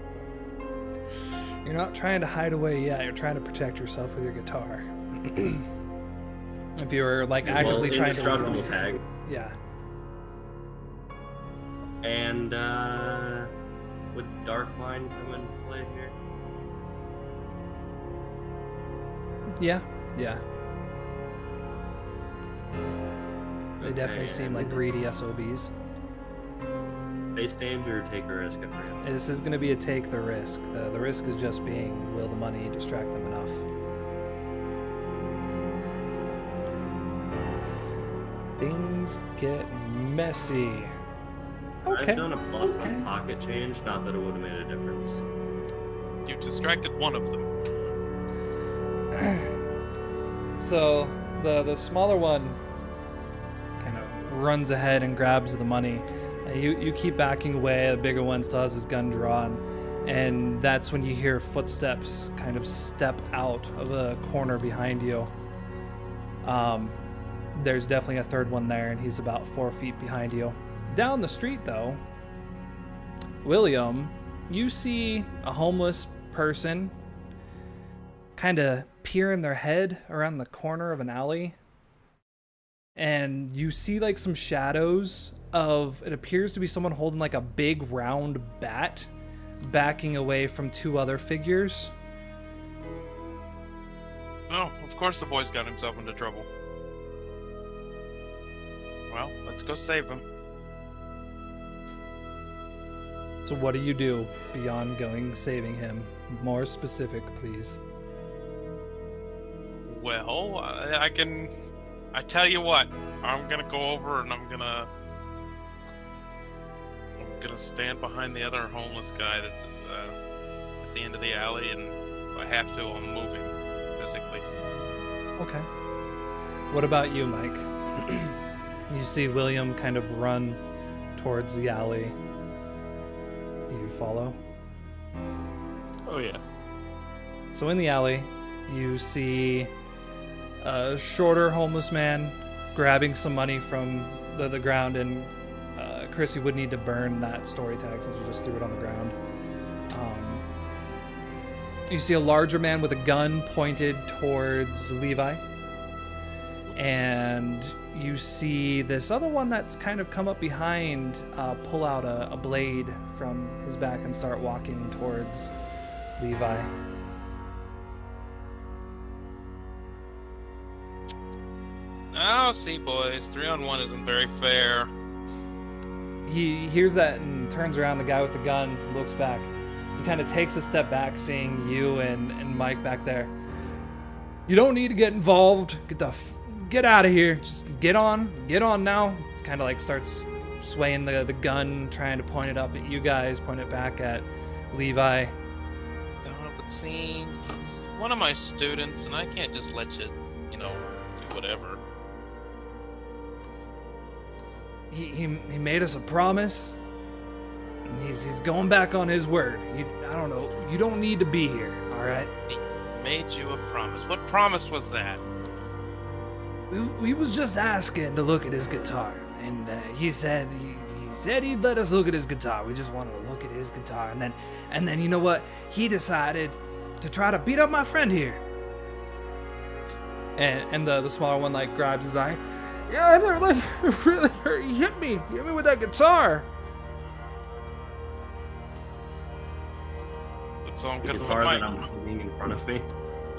You're not trying to hide away yet. You're trying to protect yourself with your guitar. If you were like actively trying to indestructible tag. Yeah. And would Dark Line come into play here? Yeah. They definitely Okay, seem like greedy SOBs. Face danger or take a risk, I forget. This is going to be a take the risk. The risk is just being, will the money distract them enough? Things get messy. Okay. I've done a plus on pocket change, not that it would have made a difference. You distracted one of them. So the smaller one kind of runs ahead and grabs the money. And you keep backing away. The bigger one still has his gun drawn. And that's when you hear footsteps kind of step out of the corner behind you. There's definitely a third one there, and he's about 4 feet behind you. Down the street, though, William, you see a homeless person kind of peering their head around the corner of an alley. And you see like some shadows of, it appears to be someone holding like a big round bat backing away from two other figures. Oh, of course the boy's got himself into trouble. Well, let's go save him. So what do you do beyond going saving him? More specific, please. Well, I tell you what, I'm gonna go over and I'm gonna stand behind the other homeless guy that's at the end of the alley, and if I have to, I'm moving physically. Okay. What about you, Mike? You see William kind of run towards the alley. Do you follow? Oh yeah. So in the alley, you see a shorter homeless man grabbing some money from the ground, and Chris, you would need to burn that story tag since you just threw it on the ground. You see a larger man with a gun pointed towards Levi. And you see this other one that's kind of come up behind pull out a blade from his back and start walking towards Levi. Oh, see, boys, 3-on-1 isn't very fair. He hears that and turns around. The guy with the gun looks back. He kind of takes a step back, seeing you and Mike back there. You don't need to get involved. Get out of here. Just get on now. Kind of like starts swaying the gun, trying to point it up at you guys, point it back at Levi. Oh, but see, he's one of my students, and I can't just let you, do whatever. He made us a promise, and he's going back on his word. I don't know. You don't need to be here, all right? He made you a promise. What promise was that? We was just asking to look at his guitar, and he said he'd let us look at his guitar. We just wanted to look at his guitar, and then you know what? He decided to try to beat up my friend here. And the smaller one like grabs his eye. Yeah, I never like it really hurt. He hit me with that guitar. That's all The because of guitar Mike. that I'm holding in front of me.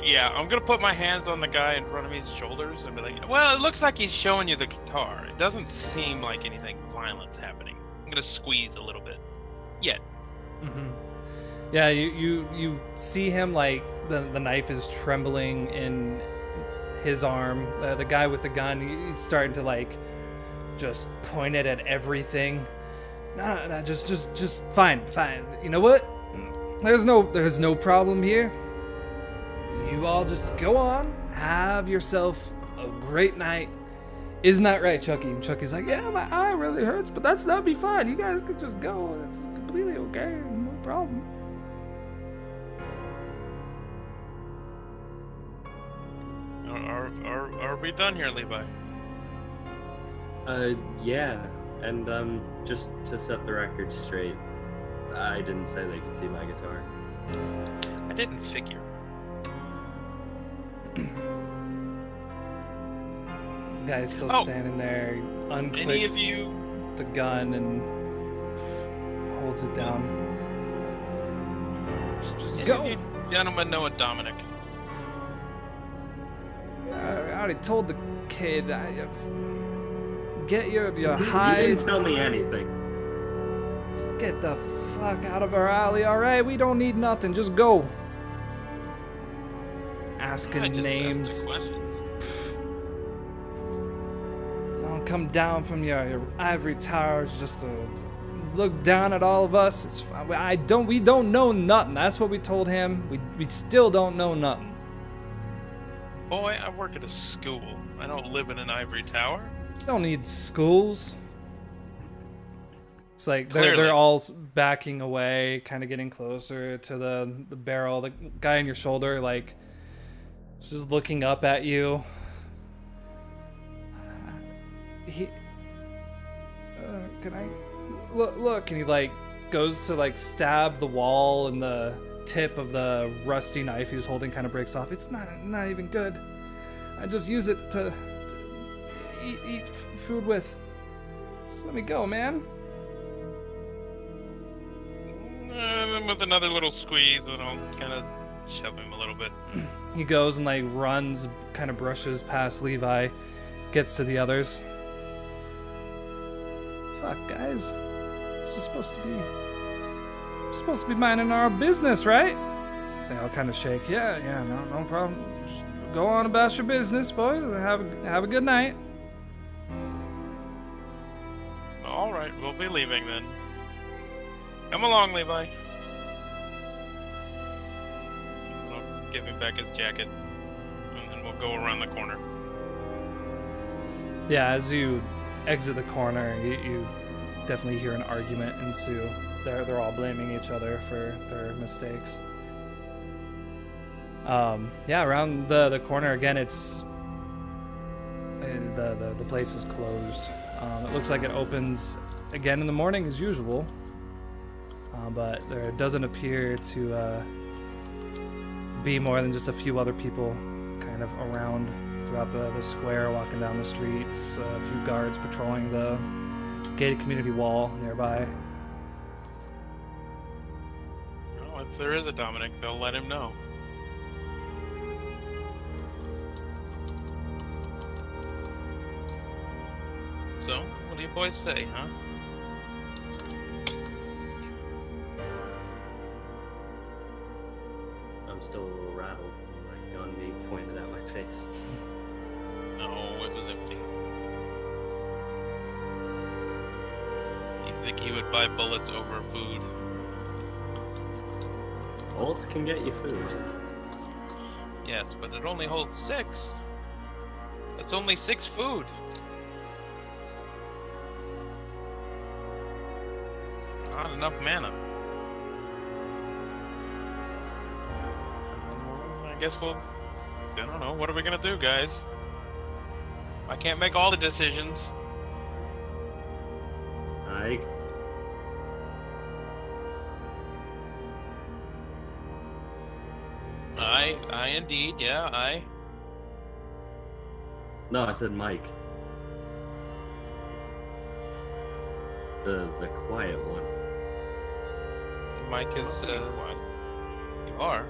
Yeah, I'm gonna put my hands on the guy in front of me's shoulders and be like, well, it looks like he's showing you the guitar. It doesn't seem like anything violent's happening. I'm gonna squeeze a little bit. Yet. Mm-hmm. Yeah, you see him, like, the knife is trembling in his arm. The guy with the gun, he's starting to, like, just point it at everything. No, just fine. You know what? There's no problem here. You all just go on, have yourself a great night. Isn't that right, Chucky? And Chucky's like, yeah, my eye really hurts, but that'll be fine. You guys could just go. It's completely okay. No problem. Are we done here, Levi? Yeah. And, just to set the record straight, I didn't say they could see my guitar. I didn't figure. Guy's still standing there, Any of unclicks you? the gun and holds it down. Just Any go. of you gentlemen know a Dominic? I already told the kid. Get your You hide. didn't tell me anything. Just get the fuck out of our alley, alright? We don't need nothing, just go. Asking I just names. asked a question. Don't come down from your ivory towers just to look down at all of us. It's fine. We don't know nothing. That's what we told him. We still don't know nothing. Boy, I work at a school. I don't live in an ivory tower. Don't need schools. It's like Clearly. they're all backing away, kind of getting closer to the barrel. The guy on your shoulder, like, just looking up at you. Can I look? And he, like, goes to, like, stab the wall, and the tip of the rusty knife he was holding kind of breaks off. It's not even good. I just use it to eat food with. Just let me go, man. And then with another little squeeze, and I'll kind of shove him a little bit. He goes and, like, runs, kind of brushes past Levi, gets to the others. Fuck, guys. This is supposed to be. We're supposed to be minding our business, right? They all kind of shake. Yeah, no problem. Just go on about your business, boys. Have a good night. All right, we'll be leaving then. Come along, Levi. I'll give him back his jacket, and then we'll go around the corner. Yeah, as you exit the corner, you definitely hear an argument ensue. They're all blaming each other for their mistakes. Yeah, around the corner again, it's the place is closed. It looks like it opens again in the morning as usual, but there doesn't appear to be more than just a few other people kind of around throughout the square, walking down the streets. A few guards patrolling the gated community wall nearby. Well, if there is a Dominic, they'll let him know. So, what do you boys say, huh? I'm still a little rattled from my gun being pointed at my face. No, it was empty. You think he would buy bullets over food? Bullets can get you food. Yes, but it only holds 6. That's only 6 food. Not enough mana. I guess we'll... I don't know. What are we gonna do, guys? I can't make all the decisions. I indeed, yeah, I. No, I said Mike. The quiet one. Mike is, what? You are.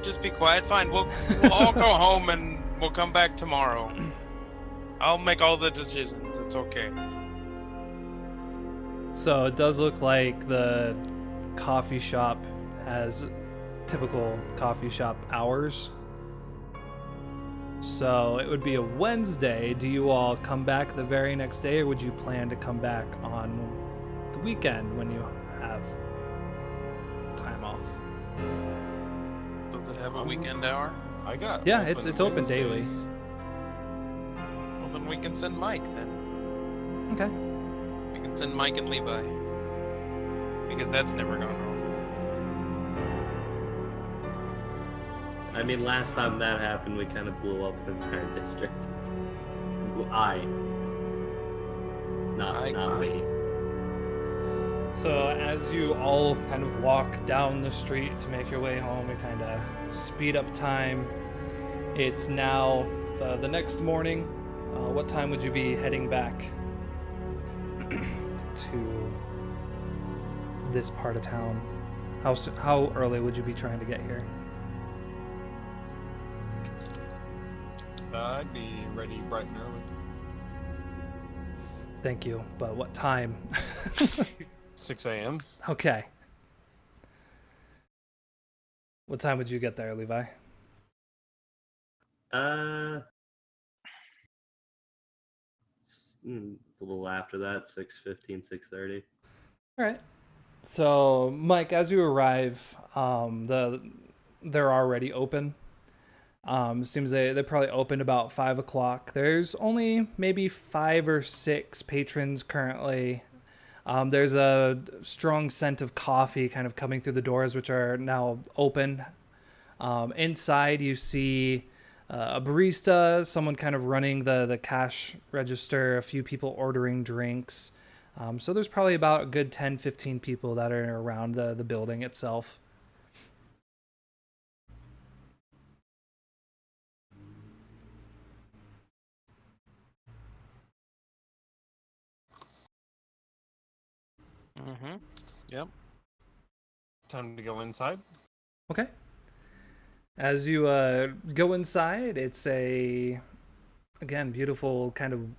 just be quiet. Fine, we'll all go home and we'll come back tomorrow. I'll make all the decisions. It's okay. So it does look like the coffee shop has typical coffee shop hours. So it would be a Wednesday. Do you all come back the very next day, or would you plan to come back on the weekend when you have time off? Does it have a weekend hour? I got. Yeah, it's open daily. Wednesdays. Well, then we can send Mike then. Okay. We can send Mike and Levi. Because that's never gone wrong. I mean, last time that happened, we kind of blew up an entire district. Not me. So as you all kind of walk down the street to make your way home, you kind of speed up time. It's now the next morning. What time would you be heading back to this part of town? How early would you be trying to get here? I'd be ready bright and early. Thank you, but what time? 6 a.m. Okay. What time would you get there, Levi? A little after that, 6:15, 6:30. All right. So, Mike, as you arrive, they're already open. Seems they probably opened about 5 o'clock. There's only maybe 5 or 6 patrons currently. There's a strong scent of coffee kind of coming through the doors, which are now open. Inside, you see a barista, someone kind of running the cash register, a few people ordering drinks. So there's probably about a good 10, 15 people that are around the building itself. Mm-hmm. Yep. Time to go inside. Okay. As you go inside, it's again, beautiful kind of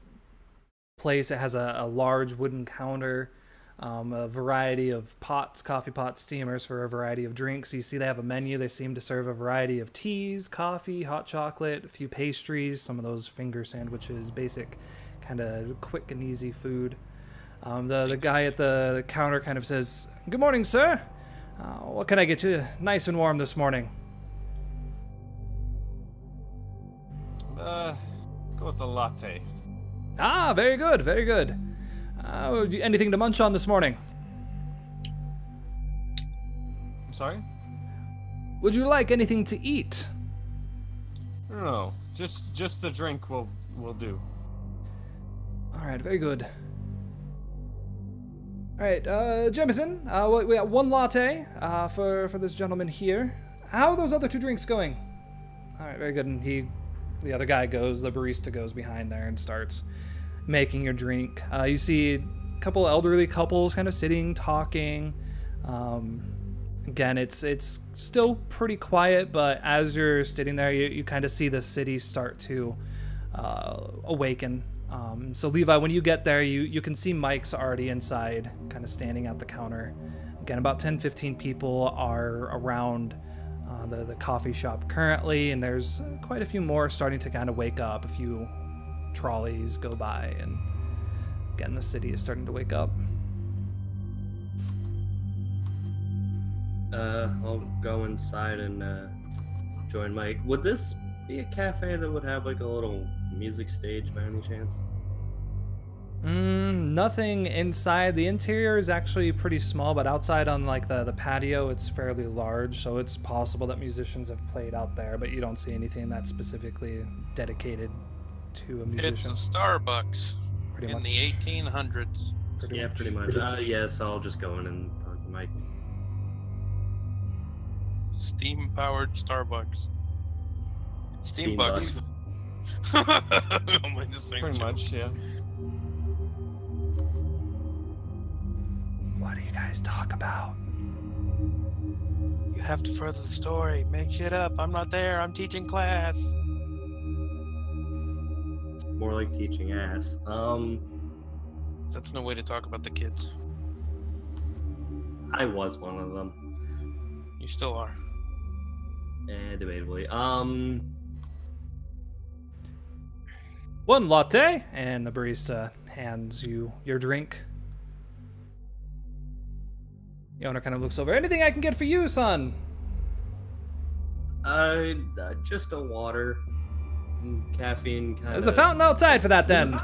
place. It has a large wooden counter, a variety of pots, coffee pots, steamers for a variety of drinks. You see they have a menu. They seem to serve a variety of teas, coffee, hot chocolate, a few pastries, some of those finger sandwiches, basic kind of quick and easy food. The guy at the counter kind of says, "Good morning, sir. What can I get you nice and warm this morning?" Go with the latte. Ah, very good, very good. Anything to munch on this morning? I'm sorry? Would you like anything to eat? No, just the drink will do. All right, very good. All right, Jemison, we got 1 latte for this gentleman here. How are those other 2 drinks going? All right, very good. And the other guy goes, the barista goes behind there and starts making your drink. You see a couple elderly couples kind of sitting, talking. Again, it's still pretty quiet, but as you're sitting there, you kind of see the city start to awaken. So Levi, when you get there, you can see Mike's already inside, kind of standing at the counter. Again, about 10, 15 people are around the coffee shop currently, and there's quite a few more starting to kind of wake up. A few trolleys go by, and again, the city is starting to wake up. I'll go inside and join Mike. Would this be a cafe that would have like a little music stage by any chance? Nothing inside. The interior is actually pretty small, but outside on like the patio, it's fairly large, so it's possible that musicians have played out there, but you don't see anything that's specifically dedicated to a musician. It's a Starbucks Pretty in much. the 1800s. Pretty much. Yes, I'll just go in and talk to Mike. Steam-powered Starbucks. Steam Steambucks. Only the same Pretty joke. much, yeah. What do you guys talk about? You have to further the story. Make shit up. I'm not there. I'm teaching class. More like teaching ass. That's no way to talk about the kids. I was one of them. You still are. Debatably. One latte, and the barista hands you your drink. The owner kind of looks over. Anything I can get for you, son? Just a water. Caffeine kind of. There's a fountain outside for that, then.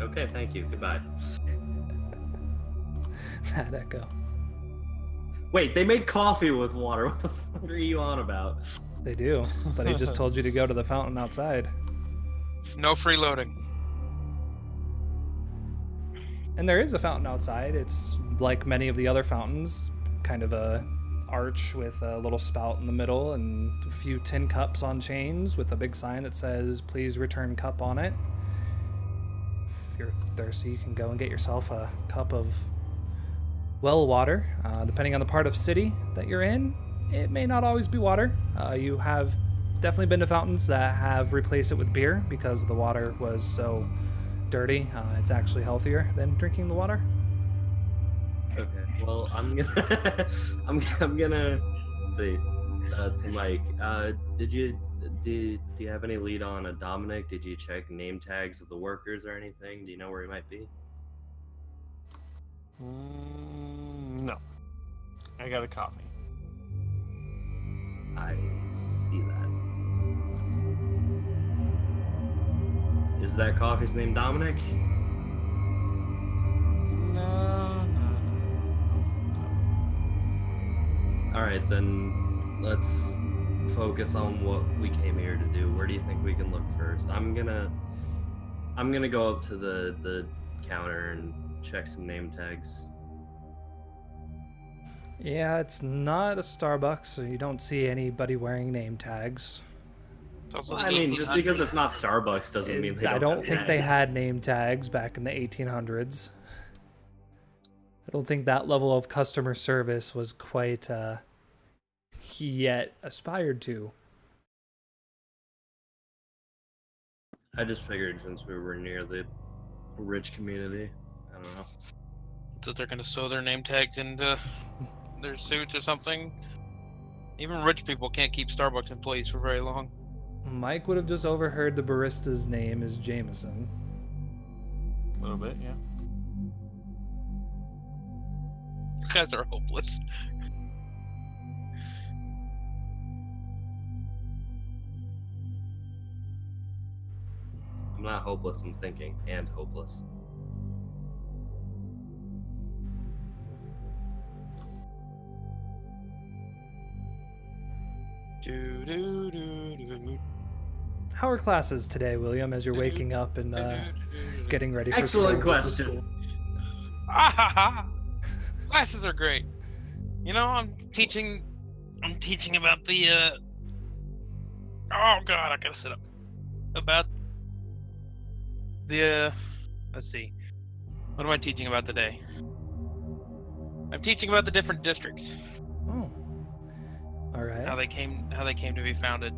Okay, thank you. Goodbye. That echo. Wait, they make coffee with water. What the fuck are you on about? They do, but he just told you to go to the fountain outside. No freeloading. And there is a fountain outside. It's like many of the other fountains, kind of a arch with a little spout in the middle and a few tin cups on chains with a big sign that says, "Please return cup" on it. If you're thirsty, you can go and get yourself a cup of well water. Depending on the part of city that you're in, it may not always be water. You have definitely been to fountains that have replaced it with beer because the water was so dirty. It's actually healthier than drinking the water. Okay, well, I'm gonna, I'm gonna say to Mike. Do you have any lead on a Dominic? Did you check name tags of the workers or anything? Do you know where he might be? No. I got a coffee. I see that. Is that coffee's name Dominic? No. All right, then let's focus on what we came here to do. Where do you think we can look first? I'm gonna go up to the counter and check some name tags. Yeah, it's not a Starbucks, so you don't see anybody wearing name tags. It's also Well, the I mean, just because 1800s. it's not Starbucks doesn't mean they don't. I don't have think they tags. had name tags back in the 1800s. I don't think that level of customer service was quite yet aspired to. I just figured since we were near the rich community, I don't know. So they're gonna sew their name tags into their suits or something. Even rich people can't keep Starbucks employees for very long. Mike would have just overheard the barista's name is Jameson. A little bit, yeah. You guys are hopeless. I'm not hopeless, I'm thinking, and hopeless. How are classes today, William, as you're waking up and getting ready for Excellent school? question. Classes are great. You know, I'm teaching about the oh god, I gotta sit up. About the let's see. What am I teaching about today? I'm teaching about the different districts. Oh. All right. How they came to be founded.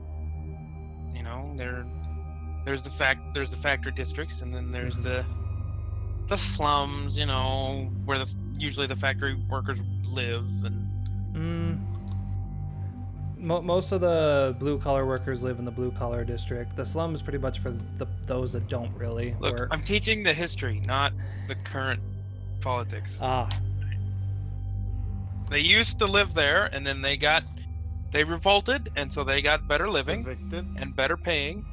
You know, there's the factory districts, and then there's the slums, you know, where usually the factory workers live, and most of the blue-collar workers live in the blue-collar district. The slum is pretty much for those that don't really look, work. I'm teaching the history, not the current politics. They used to live there, and then they revolted, and so they got better living Evicted. and better paying.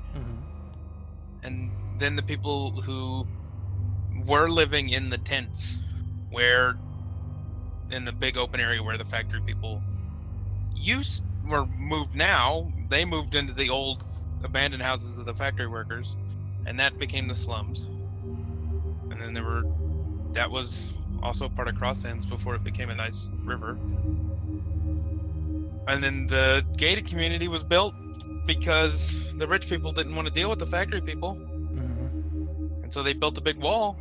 And then the people who were living in the tents, where in the big open area where the factory people were moved now, they moved into the old abandoned houses of the factory workers, and that became the slums. And then that was also part of Crosslands before it became a nice river. And then the gated community was built because the rich people didn't want to deal with the factory people. And so they built a big wall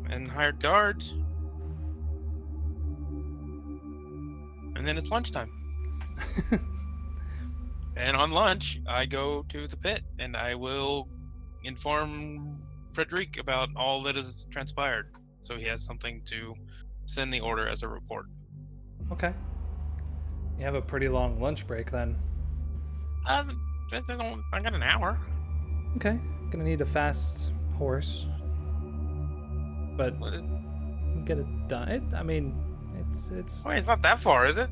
and hired guards. And then it's lunchtime. And on lunch, I go to the pit, and I will inform Frederic about all that has transpired, so he has something to send the order as a report. Okay. You have a pretty long lunch break then. I got an hour. Okay. Gonna need a fast horse. But What is... get it done. It's Wait, it's not that far, is it?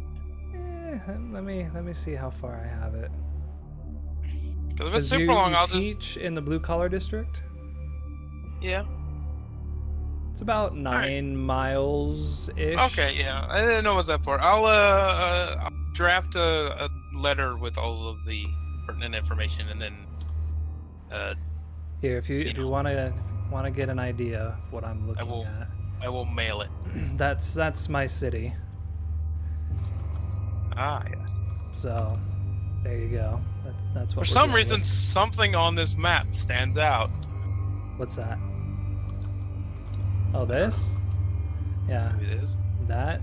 let me see how far I have it. Because if it's 'Cause super you long, I'll teach in the blue collar district. just... Yeah. It's about 9 miles ish. Okay, yeah. I didn't know it was that far. I'll draft a letter with all of the pertinent information, and then Here, if you want to get an idea of what I'm looking at. I will mail it. That's my city. Ah, yes. So, there you go. That's what. For we're some dealing reason, with. something on this map stands out. What's that? Oh, this? Yeah, Maybe it is. that.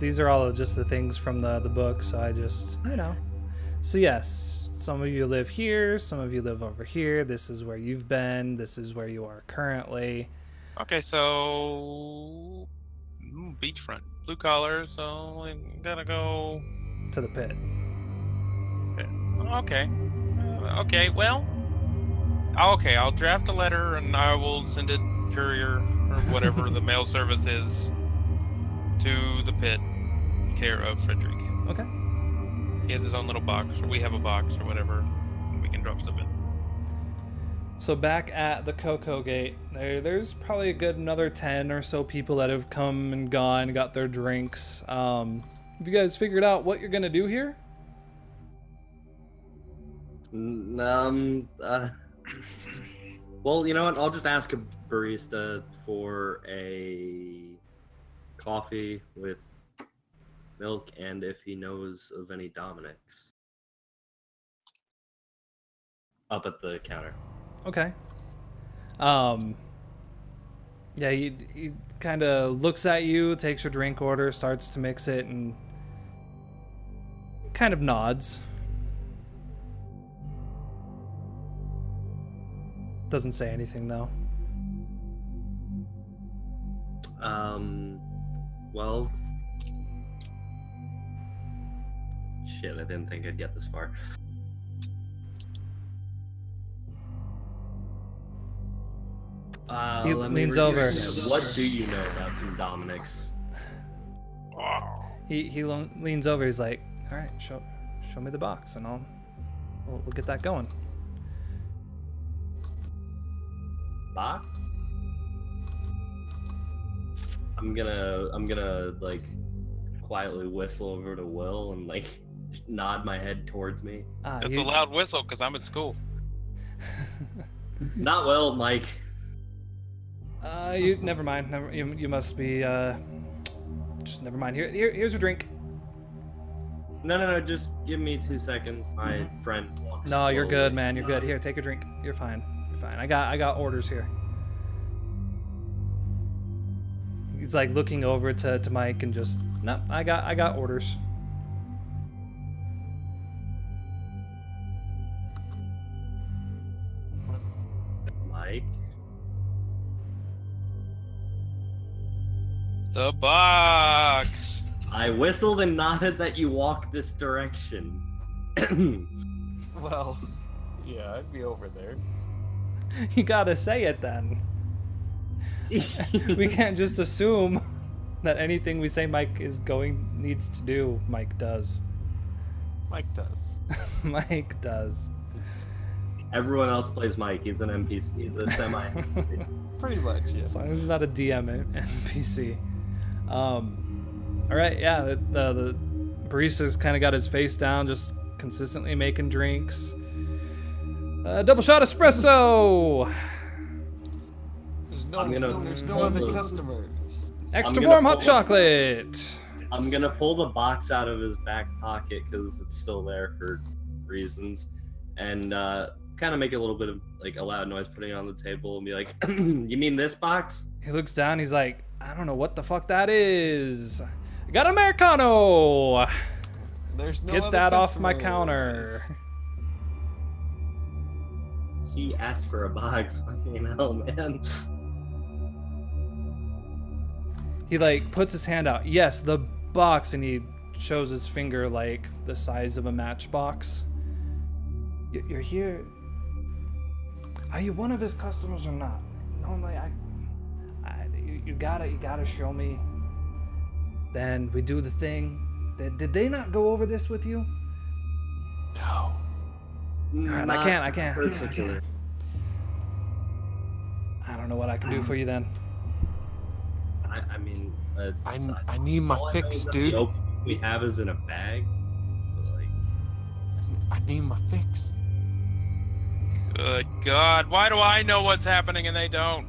These are all just the things from the book, so I just, So yes, some of you live here, some of you live over here. This is where you've been. This is where you are currently. Okay, so beachfront, blue collar. So I gotta go. To the pit. Okay. Okay. Well. Okay. I'll draft a letter and I will send it courier or whatever the mail service is to the pit, care of Frederic. Okay. He has his own little box, or we have a box, or whatever. We can drop stuff in. So back at the Cocoa Gate, there's probably a good another 10 or so people that have come and gone, got their drinks. Have you guys figured out what you're gonna do here? Well, you know what? I'll just ask a barista for a coffee with milk, and if he knows of any Dominics up at the counter. Okay. Yeah, he kind of looks at you, takes your drink order, starts to mix it, and kind of nods. Doesn't say anything though. Well, shit, I didn't think I'd get this far. He let me leans read over. your- What do you know about some Dominics? He leans over. He's like, "All right, show me the box, and we'll get that going." Box? I'm gonna like quietly whistle over to Will and like nod my head towards me. It's a loud whistle because I'm at school. Not Will, Mike. You never mind. You must be just never mind. Here's your drink. No, just give me 2 seconds. My friend walks No, you're slowly. good, man. You're good. Here, take a drink. You're fine. You're fine. I got orders here. He's like looking over to Mike and just, no, I got orders. Mike. The box. I whistled and nodded that you walk this direction. Well, yeah, I'd be over there. You gotta say it then. We can't just assume that anything we say Mike needs to do, Mike does. Mike does. Mike does. Everyone else plays Mike. He's an NPC. He's a semi. Pretty much, yeah. As long as he's not a DM NPC. All right, yeah. The barista's kind of got his face down, just consistently making drinks. Double shot espresso. There's no pull other the- customers. Extra gonna warm hot pull- chocolate. I'm gonna pull the box out of his back pocket because it's still there for reasons, and kind of make a little bit of like a loud noise, putting it on the table, and be like, "You mean this box?" He looks down. He's like, I don't know what the fuck that is. Got Americano. There's no Get other that off my customers. counter. He asked for a box. Fucking hell, man. He like puts his hand out. Yes, the box, and he shows his finger like the size of a matchbox. You're here. Are you one of his customers or not? Normally, you gotta show me. Then we do the thing. Did they not go over this with you? No. Alright, I can't. Particular. I don't know what I can do for you then. I mean, I need my all I know fix, is that dude. The opium we have is in a bag. But like, I need my fix. Good God, why do I know what's happening and they don't?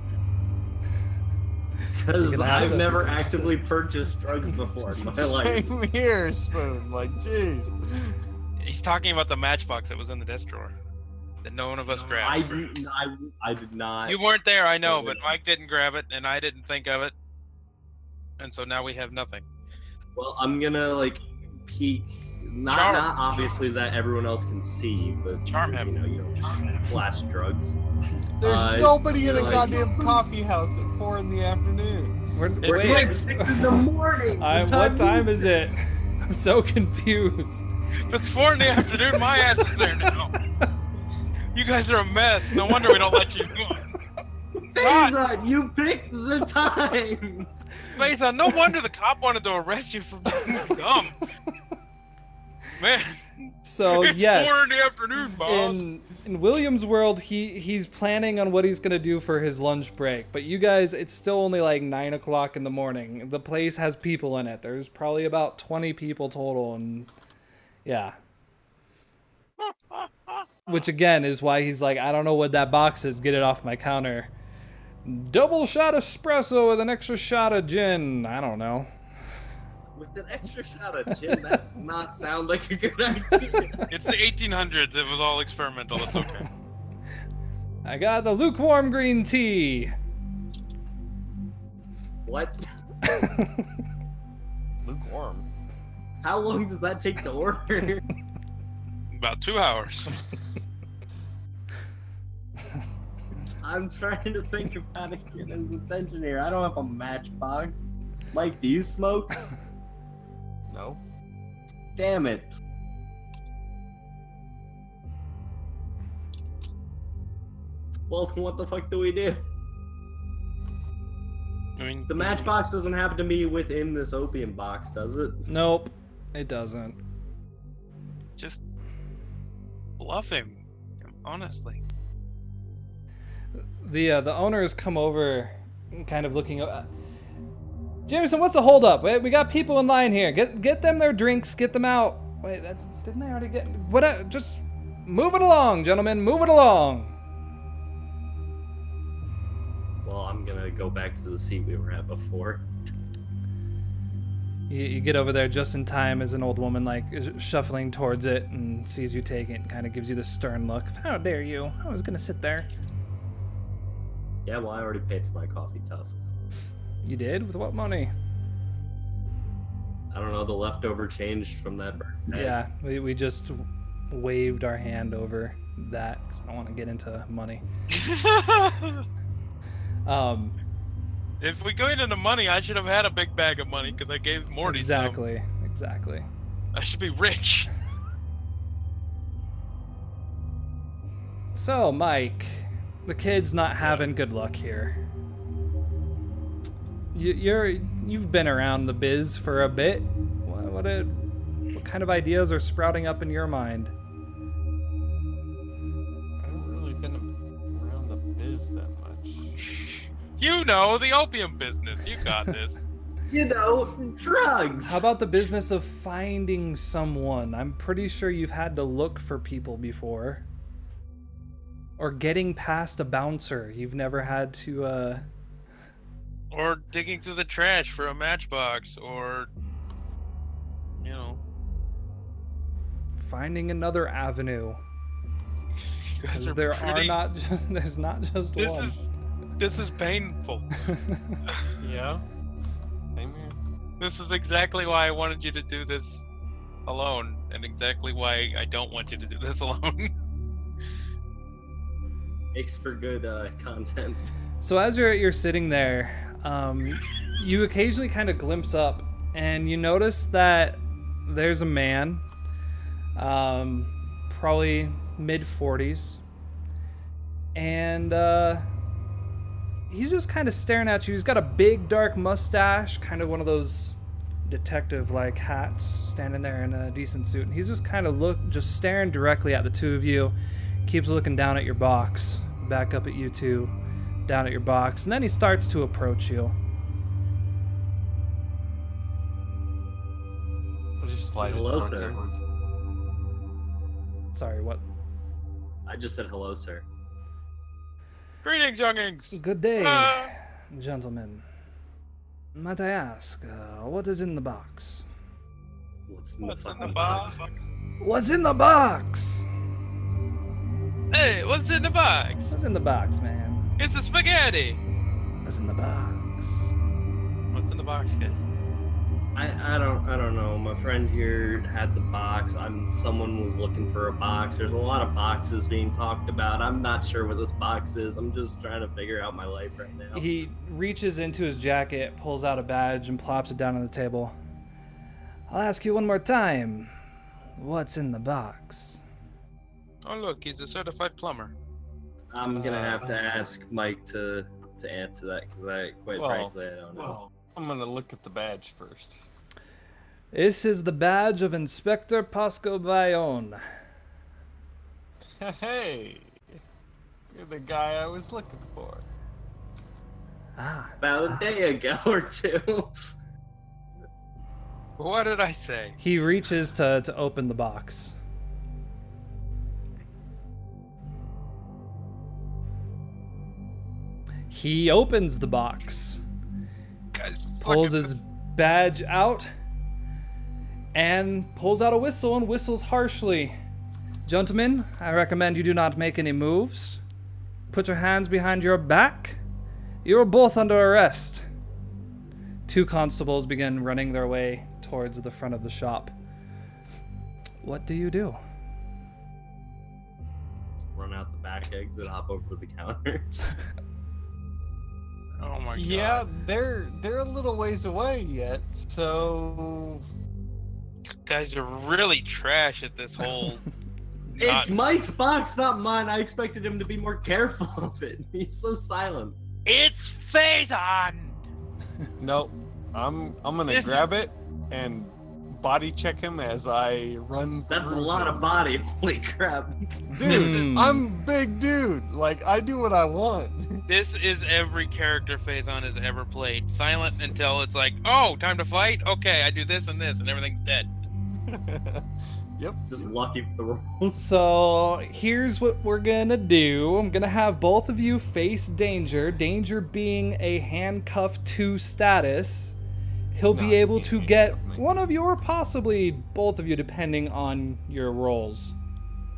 because You're gonna have I've to- never actively purchased drugs before in my life. Same here, Spoon. Like, jeez. He's talking about the matchbox that was in the desk drawer that no one of us grabbed. I did not. You weren't there, I know, Oh, but yeah. Mike didn't grab it and I didn't think of it. And so now we have nothing. Well, I'm gonna like peek. Not Charm. obviously that everyone else can see, but Charm because, him. you don't flash drugs. There's nobody in a like- goddamn coffee house at 4 in the afternoon. It's Wait, like 6 in the morning. what time is it? I'm so confused. If it's 4 in the afternoon, my ass is there now. You guys are a mess. No wonder we don't let you go. Phazon, you picked the time. Phazon, no wonder the cop wanted to arrest you for being dumb. Man, So it's yes, 4 in the afternoon, boss. in William's world, he's planning on what he's gonna do for his lunch break. But you guys, it's still only like 9 o'clock in the morning. The place has people in it. There's probably about 20 people total, and yeah. Which again is why he's like, I don't know what that box is. Get it off my counter. Double shot espresso with an extra shot of gin. I don't know. With an extra shot of gin, that does not sound like a good idea. It's the 1800s. It was all experimental. It's okay. I got the lukewarm green tea. What? Lukewarm. How long does that take to order? About 2 hours. I'm trying to think of how to get his attention here. I don't have a matchbox. Mike, do you smoke? No. Damn it. Well, then what the fuck do we do? I mean, The matchbox doesn't happen to be within this opium box, does it? Nope, it doesn't. just bluff him. Honestly. The owner has come over, kind of looking. Jameson, what's the holdup? Wait, we got people in line here. Get them their drinks. Get them out. Wait, didn't they already get? What? Just move it along, gentlemen. Move it along. Well, I'm gonna go back to the seat we were at before. You get over there just in time as an old woman like is shuffling towards it and sees you take it and kind of gives you the stern look. How dare you? I was gonna sit there. Yeah, well, I already paid for my coffee, tough. You did? With what money? I don't know, the leftover change from that birthday. Yeah, we just waved our hand over that because I don't want to get into money. If we go into the money, I should have had a big bag of money because I gave Morty some. Exactly. I should be rich. So, Mike, the kid's not having good luck here. You've been around the biz for a bit. What kind of ideas are sprouting up in your mind? I haven't really been around the biz that much. You know, the opium business. You got this. You know, drugs! How about the business of finding someone? I'm pretty sure you've had to look for people before. Or getting past a bouncer. You've never had to, Or digging through the trash for a matchbox, or, you know. finding another avenue. You guys Because are there pretty... there's not just This one. is painful. Yeah. Same here. This is exactly why I wanted you to do this alone, and exactly why I don't want you to do this alone. Makes for good content. So as you're sitting there, you occasionally kind of glimpse up, and you notice that there's a man, probably mid-40s, and he's just kind of staring at you. He's got a big dark mustache, kind of one of those detective-like hats, standing there in a decent suit, and he's just kind of just staring directly at the two of you. Keeps looking down at your box, back up at you two, down at your box, and then he starts to approach you. I'll just slide Hello, towards sir. her. Sorry, what? I just said hello, sir. Greetings, youngings. Good day, gentlemen. Might I ask, what is in the box? What's in the What's in fucking the box? box? What's in the box? Hey, what's in the box? What's in the box, man? It's a spaghetti. What's in the box? What's in the box, guys? I don't know. My friend here had the box. Someone was looking for a box. There's a lot of boxes being talked about. I'm not sure what this box is. I'm just trying to figure out my life right now. He reaches into his jacket, pulls out a badge, and plops it down on the table. I'll ask you one more time. What's in the box? Oh, look, he's a certified plumber. I'm gonna have to ask Mike to answer that because frankly I don't know. Well, I'm gonna look at the badge first. This is the badge of Inspector Pasco Bayonne. Hey, you're the guy I was looking for. Ah, About a day ago or two. What did I say? he reaches to open the box. He opens the box, Guys, pulls look at his this. badge out, and pulls out a whistle and whistles harshly. Gentlemen, I recommend you do not make any moves. Put your hands behind your back. You are both under arrest. Two constables begin running their way towards the front of the shop. What do you do? Run out the back exit, hop over to the counter. Oh my god. Yeah, they're a little ways away yet, so You guys are really trash at this whole. It's Mike's box, not mine. I expected him to be more careful of it. He's so silent. It's Phazon! nope. I'm gonna This grab it and body check him as I run. That's a through lot him. of body. Holy crap. Dude, I'm big dude. Like I do what I want. This is every character Phazon has ever played. Silent until it's like, oh, time to fight? Okay, I do this, and everything's dead. Yep. Just lucky for the rolls. So here's what we're gonna do. I'm gonna have both of you face Danger. Danger being a handcuff 2 status. He'll be No, able he to can't get handcuff me. one of you or possibly both of you depending on your rolls.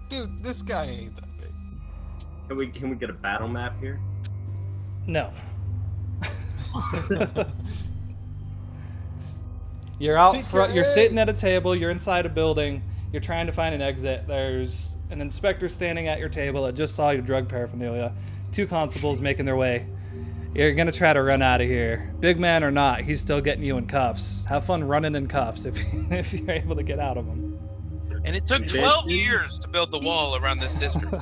Dude, this guy ain't that big. Can we get a battle map here? No. You're out Take front, your you're egg. sitting at a table, you're inside a building, you're trying to find an exit. There's an inspector standing at your table that just saw your drug paraphernalia. 2 constables making their way. You're gonna try to run out of here. Big man or not, he's still getting you in cuffs. Have fun running in cuffs if you're able to get out of them. And it took 12 years to build the wall around this district.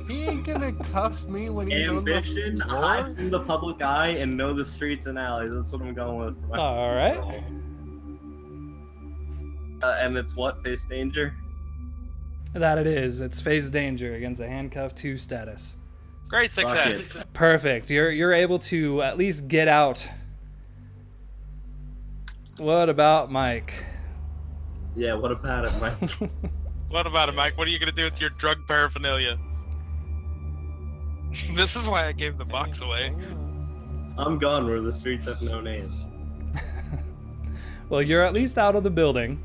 He ain't gonna cuff me when he's Ambition, on the hide floor. from the public eye, and know the streets and alleys. That's what I'm going with. for my All right. roll. And it's what? Face danger? That it is. It's phase danger against a handcuff 2 status. Great Fuck success. it. Perfect. You're able to at least get out. What about Mike? Yeah, what about it, Mike? What about it, Mike? What are you going to do with your drug paraphernalia? This is why I gave the box away. I'm gone where the streets have no name. Well, you're at least out of the building.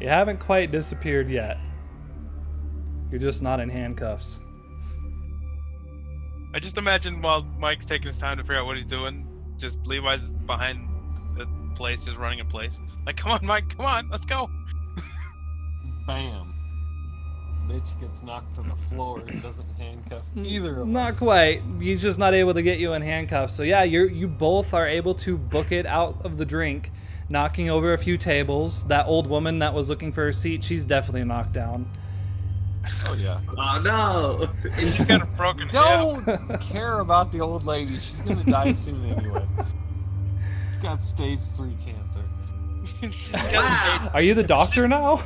You haven't quite disappeared yet. You're just not in handcuffs. I just imagine while Mike's taking his time to figure out what he's doing, just Levi's behind the places, running in place. Like, come on, Mike, come on, let's go. Bam. Bitch gets knocked to the floor and doesn't handcuff either of Not us. quite. He's just not able to get you in handcuffs. So yeah, you both are able to book it out of the drink, knocking over a few tables. That old woman that was looking for her seat, she's definitely knocked down. Oh yeah. Oh no! She's got a broken hip. Don't care about the old lady. She's gonna die soon anyway. She's got stage 3 cancer. She's got Are you the doctor now?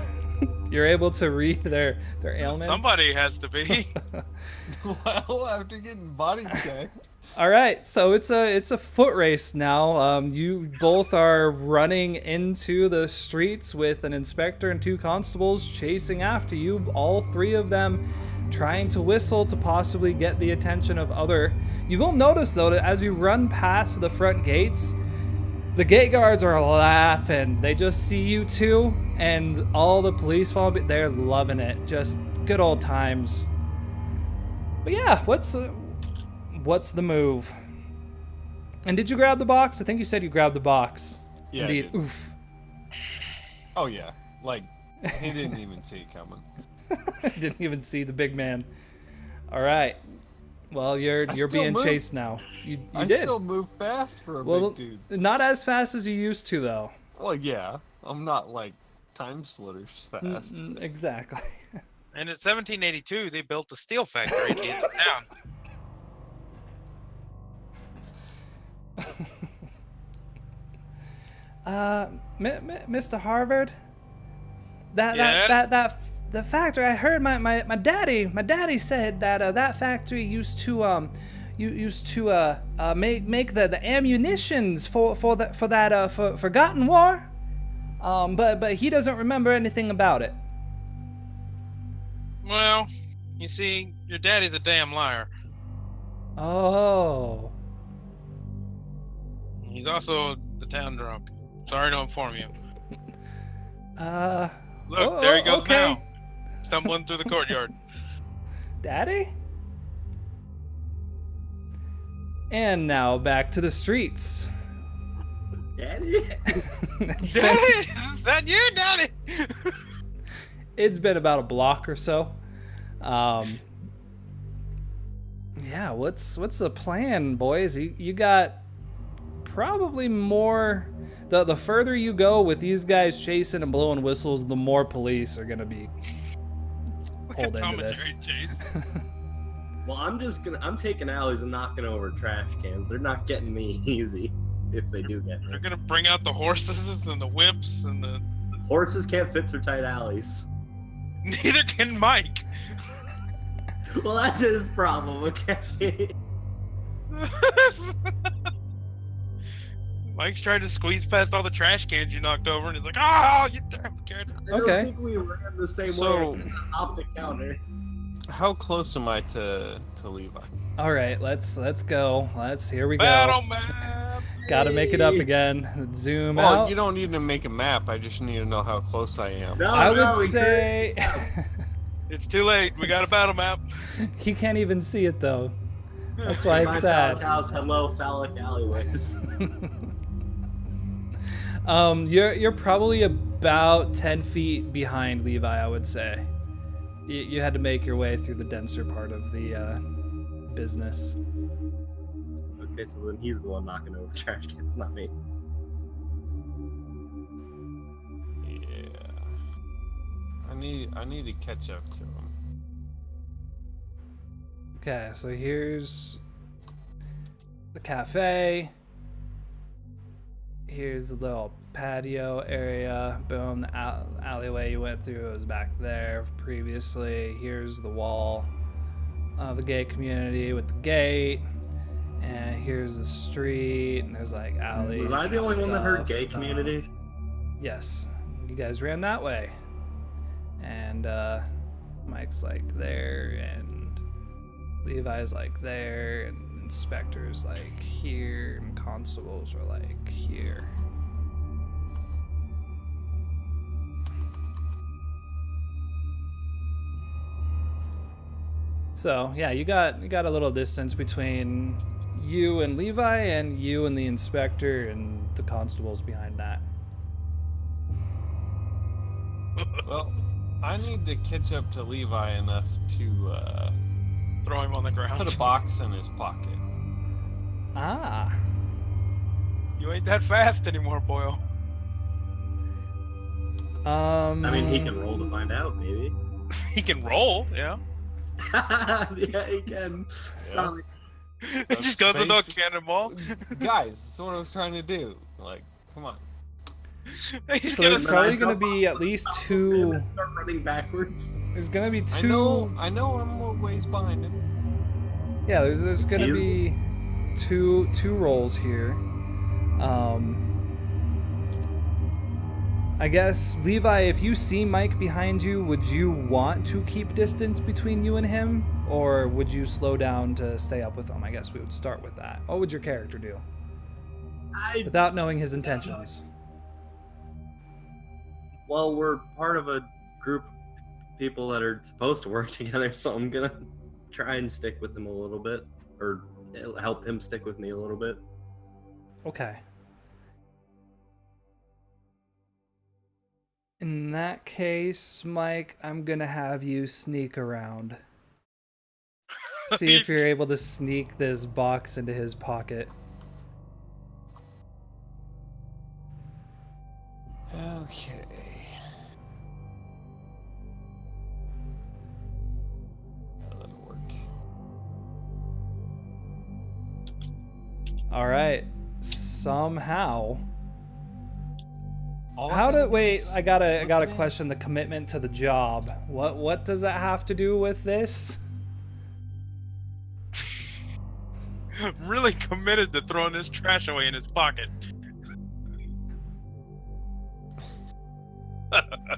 You're able to read their ailments? Somebody has to be. Well, after getting body checked. All right, so it's a foot race now. You both are running into the streets with an inspector and 2 constables chasing after you. All 3 of them trying to whistle to possibly get the attention of other. You will notice though that as you run past the front gates, the gate guards are laughing. They just see you 2, and all the police follow. They're loving it. Just good old times. But yeah, what's the move? And did you grab the box? I think you said you grabbed the box. Yeah. Indeed. Oof. Oh yeah. Like he didn't even see it coming. Didn't even see the big man. All right. Well, you're still being move. chased now. You I did. still move fast for a Well, big dude. not as fast as you used to though. Well, yeah. I'm not like time splitters fast. Exactly. And in 1782, they built a steel factory in the town. Mr. Harvard, Yes? the factory. I heard my daddy said that that factory used to make the ammunitions for that forgotten war. But he doesn't remember anything about it. Well, you see, your daddy's a damn liar. Oh. He's also the town drunk. Sorry to inform you. Look, there he goes okay. now, stumbling through the courtyard. Daddy? And now back to the streets. Daddy? Daddy, is that you, Daddy? It's been about a block or so. Yeah, what's the plan, boys? You got probably more. The further you go with these guys chasing and blowing whistles, the more police are gonna be pulled into this. Well, I'm taking alleys and knocking over trash cans. They're not getting me easy if they do get me. They're gonna bring out the horses and the whips and the. Horses can't fit through tight alleys. Neither can Mike. Well, that's his problem, okay? Mike's trying to squeeze past all the trash cans you knocked over, and he's like, "Oh, you damn kid!" I don't Okay. think we ran the same So- way. Off the counter. How close am I to Levi? All right, let's go. Here we Battle go. map. Got to make it up again. Zoom Well, out. you don't need to make a map. I just need to know how close I am. No, I no, would we say It's too late. We got a battle map. he can't even see it though. That's why My it's phallic sad. house, hello, phallic alleyways. You're probably about 10 feet behind Levi, I would say. You had to make your way through the denser part of the business. Okay, so then he's the one knocking over trash cans, not me. Yeah. I need to catch up to him. Okay, so here's the cafe. Here's the little patio area. Boom, the alleyway you went through was back there previously. Here's the wall of the gay community with the gate. And here's the street, and there's like alleys. Was I the and only one that heard stuff. gay community? Yes, you guys ran that way. And Mike's like there, and Levi's like there, and inspectors like here, and constables are like here. So yeah, you got a little distance between you and Levi, and you and the inspector and the constables behind that. Well, I need to catch up to Levi enough to Throw him on the ground. put a box in his pocket. Ah. You ain't that fast anymore, Boyle. I mean, he can roll to find out, maybe. He can roll, yeah. Yeah, he can. Solid. He just goes into a cannonball. Guys, that's what I was trying to do. Like, come on. He's So there's gonna probably going to be at least two. Start running backwards. There's going to be I two. know I'm a ways behind him. Yeah, there's going to be two rolls here. I guess, Levi, if you see Mike behind you, would you want to keep distance between you and him? Or would you slow down to stay up with him? I guess we would start with that. What would your character do? Without knowing his intentions. Well, we're part of a group of people that are supposed to work together, so I'm gonna try and stick with him a little bit. Or help him stick with me a little bit. Okay. In that case, Mike, I'm gonna have you sneak around. See if you're able to sneak this box into his pocket. Okay. That'll work. All right. Somehow. Wait, I gotta question the commitment to the job. What does that have to do with this? really committed to throwing this trash away in his pocket.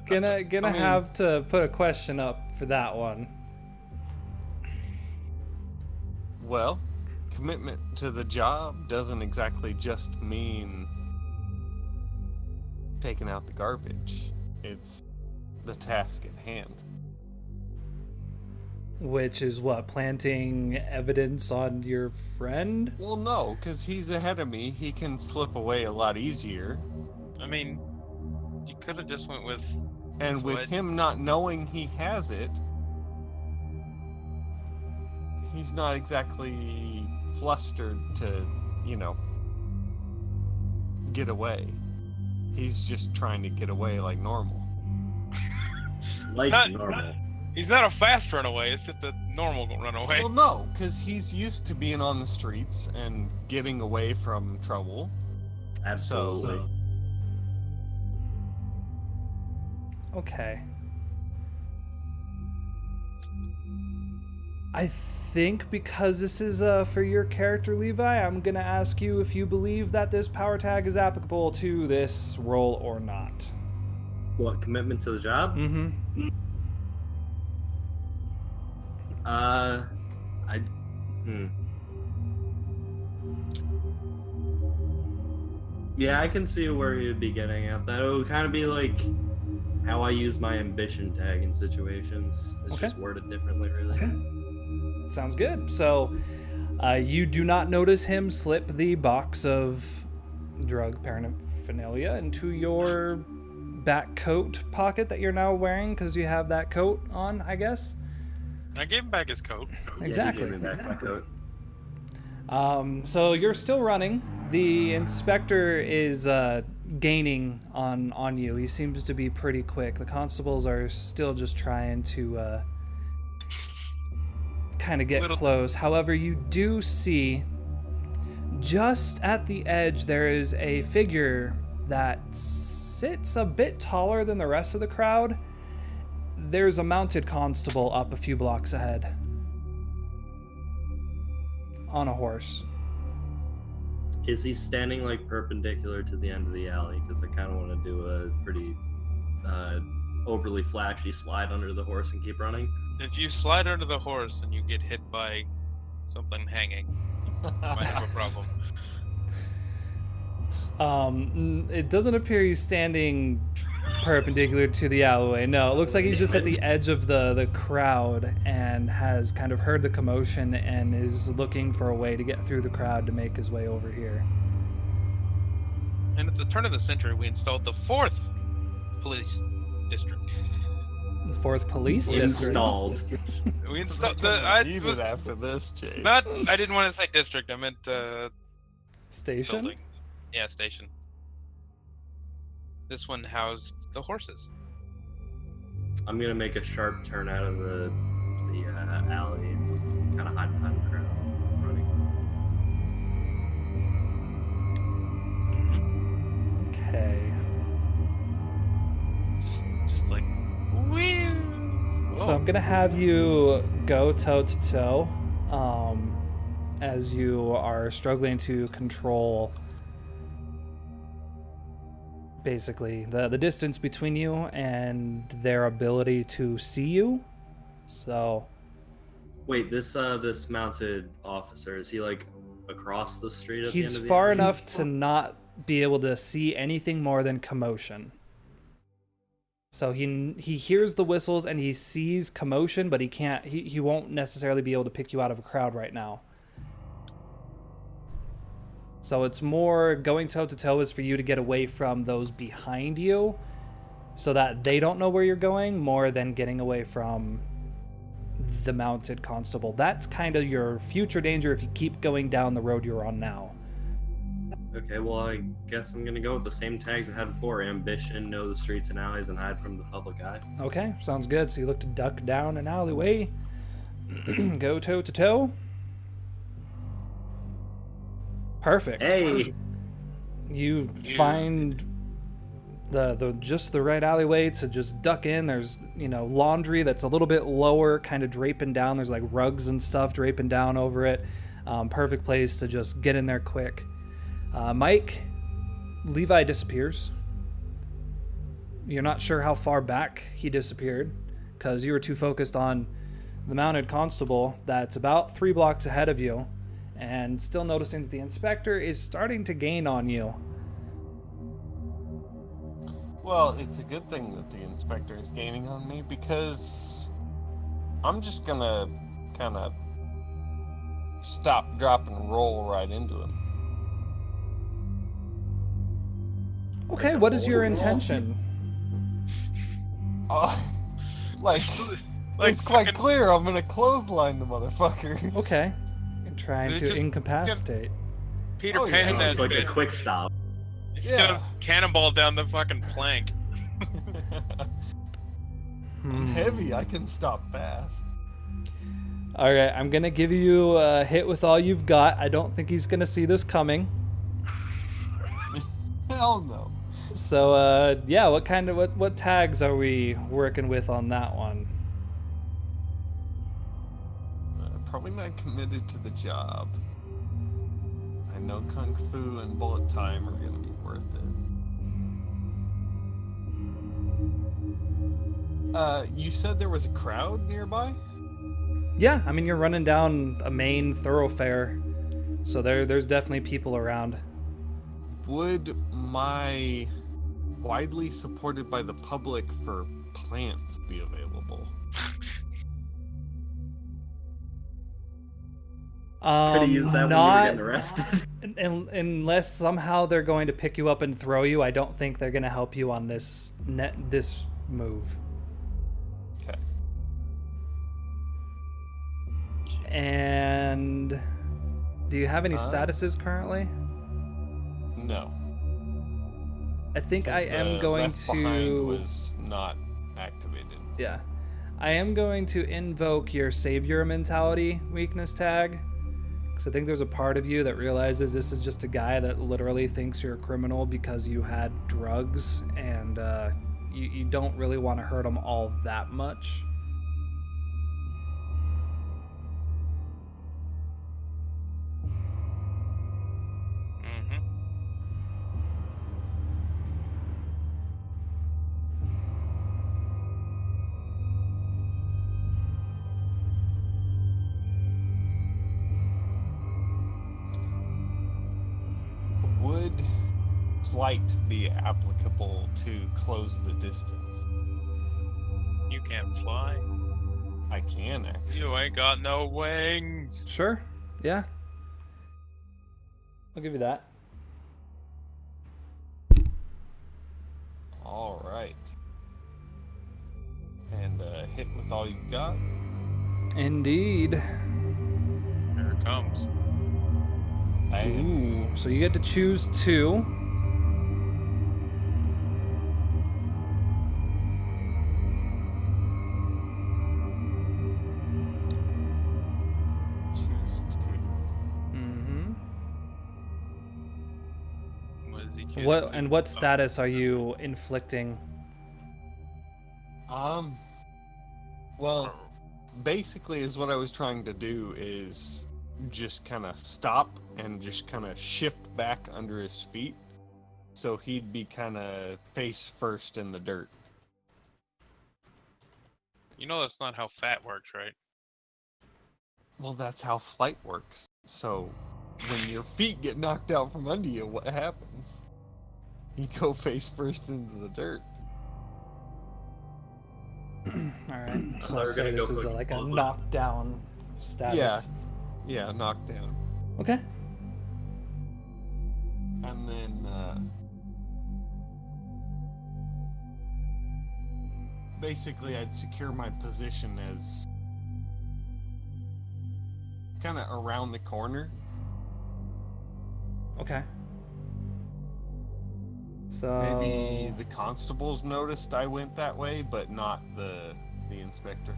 Gonna have to put a question up for that one. Well, commitment to the job doesn't exactly just mean taking out the garbage. It's the task at hand. Which is what? Planting evidence on your friend? Well, no, because he's ahead of me. He can slip away a lot easier. I mean, you could have just went with... And with him not knowing he has it, he's not exactly flustered to, get away. He's just trying to get away like normal. Normal. He's not a fast runaway, it's just a normal runaway. Well, no, because he's used to being on the streets and getting away from trouble. Absolutely. So, Okay. I think because this is for your character, Levi, I'm gonna ask you if you believe that this power tag is applicable to this role or not. What, commitment to the job? Mm-hmm. Yeah, I can see where you'd be getting at that. It would kind of be like how I use my ambition tag in situations. It's Okay. just worded differently, really. Sounds good. So, you do not notice him slip the box of drug paraphernalia into your back coat pocket that you're now wearing because you have that coat on, I guess? I gave him back his coat. Exactly. Yeah, you gave me back my coat. So you're still running. The inspector is gaining on you. He seems to be pretty quick. The constables are still just trying to kind of get close. However, you do see just at the edge there is a figure that sits a bit taller than the rest of the crowd. There's a mounted constable up a few blocks ahead on a horse. Is he standing like perpendicular to the end of the alley? Because I kind of want to do a pretty overly flashy slide under the horse and keep running. If you slide under the horse and you get hit by something hanging, you might have a problem. It doesn't appear he's standing perpendicular to the alleyway. No, it looks like he's just at the edge of the crowd and has kind of heard the commotion and is looking for a way to get through the crowd to make his way over here. And at the turn of the century, we installed the 4th police district. The 4th police district. Installed. We installed the. Leave it after this, Jake. Not. I didn't want to say district. I meant Station? building. Yeah, station. This one housed the horses. I'm gonna make a sharp turn out of the alley and kind of hide behind the crowd, running. Okay. Just like. Whee! So I'm gonna have you go toe to toe, as you are struggling to control basically the distance between you and their ability to see you. So Wait, this mounted officer, is he like across the street at the he's end of the far alley? enough to not be able to see anything more than commotion. So he hears the whistles and he sees commotion, but he won't necessarily be able to pick you out of a crowd right now. So it's more going toe to toe is for you to get away from those behind you so that they don't know where you're going, more than getting away from the mounted constable. That's kind of your future danger if you keep going down the road you're on now. Okay, well, I guess I'm gonna go with the same tags I had before. Ambition, know the streets and alleys, and hide from the public eye. Okay, sounds good. So you look to duck down an alleyway, go toe to toe. Perfect. Hey! You find the just the right alleyway to just duck in. There's, laundry that's a little bit lower, kind of draping down. There's like rugs and stuff draping down over it. Perfect place to just get in there quick. Mike, Levi disappears. You're not sure how far back he disappeared because you were too focused on the mounted constable that's about 3 blocks ahead of you, and still noticing that the inspector is starting to gain on you. Well, it's a good thing that the inspector is gaining on me because I'm just gonna kind of stop, drop, and roll right into him. Okay, what is your intention? Like it's quite fucking- clear. I'm gonna clothesline the motherfucker. Okay. You're trying It's to just- incapacitate. Peter Oh, yeah. Pan It's that like a bit. quick stop. He's Yeah. gonna cannonball down the fucking plank. I'm heavy. I can stop fast. All right, I'm going to give you a hit with all you've got. I don't think he's going to see this coming. Hell no. So, yeah, what tags are we working with on that one? Probably not committed to the job. I know Kung Fu and Bullet Time are gonna be worth it. You said there was a crowd nearby? Yeah, I mean, you're running down a main thoroughfare, so there's definitely people around. Would my widely supported by the public for plants be available? Could have used that when you were getting arrested. Unless somehow they're going to pick you up and throw you, I don't think they're going to help you on this move. Okay. And do you have any statuses currently? No. I think I am The going Left Behind to. was not activated. Yeah. I am going to invoke your savior mentality weakness tag. Because I think there's a part of you that realizes this is just a guy that literally thinks you're a criminal because you had drugs, and you don't really want to hurt him all that much. Mm-hmm. Would flight be applicable to close the distance? You can't fly. I can actually. You ain't got no wings. Sure. Yeah. I'll give you that. All right. And hit with all you've got. Indeed. Here it comes. And Ooh. So you get to choose 2. choose 2. Mm-hmm. What does he choose? What status are you inflicting? Well, basically is what I was trying to do is just kind of stop and just kind of shift back under his feet. So he'd be kind of face first in the dirt. You know that's not how fat works, right? Well, that's how flight works. So when your feet get knocked out from under you, what happens? You go face first into the dirt. Alright. So thought we I'll were say gonna this go is quick like a Phazon. knockdown status. Yeah, knocked down. Okay. And then basically I'd secure my position as kind of around the corner. Okay. So Maybe the constables noticed I went that way, but not the inspector.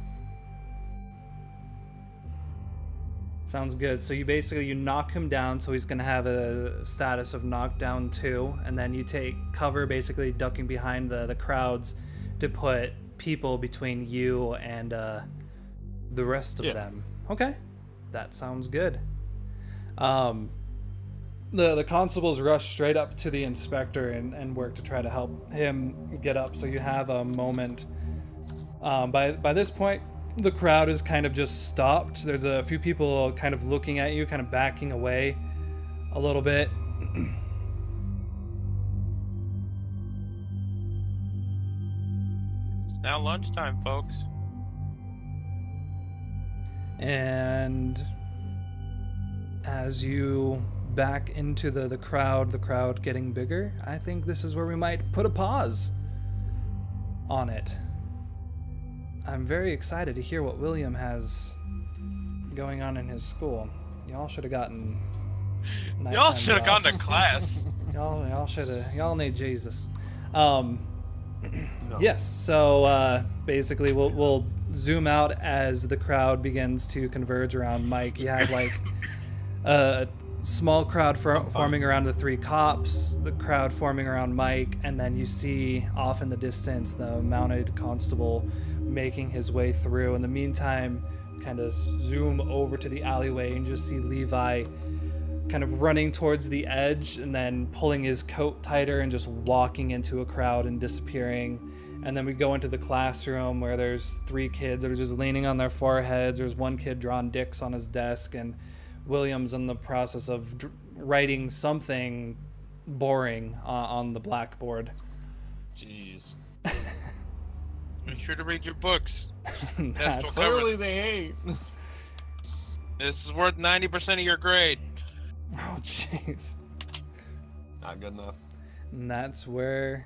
sounds good. So you knock him down, so he's gonna have a status of knockdown 2, and then you take cover, basically ducking behind the crowds to put people between you and the rest of them. Okay, that sounds good. The constables rush straight up to the inspector and work to try to help him get up. So you have a moment. By this point, the crowd is kind of just stopped. There's a few people kind of looking at you, kind of backing away a little bit. It's now lunchtime, folks. And as you back into the crowd getting bigger, I think this is where we might put a pause on it. I'm very excited to hear what William has going on in his school. Y'all should have gotten Y'all nighttime should have gone to jobs. class. Y'all should have. Y'all need Jesus. No. Yes. So basically, we'll zoom out as the crowd begins to converge around Mike. You have like a small crowd forming around the 3 cops, the crowd forming around Mike, and then you see off in the distance the mounted constable making his way through. In the meantime, kind of zoom over to the alleyway and just see Levi kind of running towards the edge and then pulling his coat tighter and just walking into a crowd and disappearing. And then we go into the classroom where there's 3 kids that are just leaning on their foreheads. There's one kid drawing dicks on his desk, and William's in the process of writing something boring on the blackboard. Jeez. Make sure to read your books. That's- will cover Clearly they ain't. This is worth 90% of your grade. oh, jeez. Not good enough. And that's where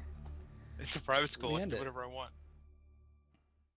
It's a private school. We I can end do it. whatever I want.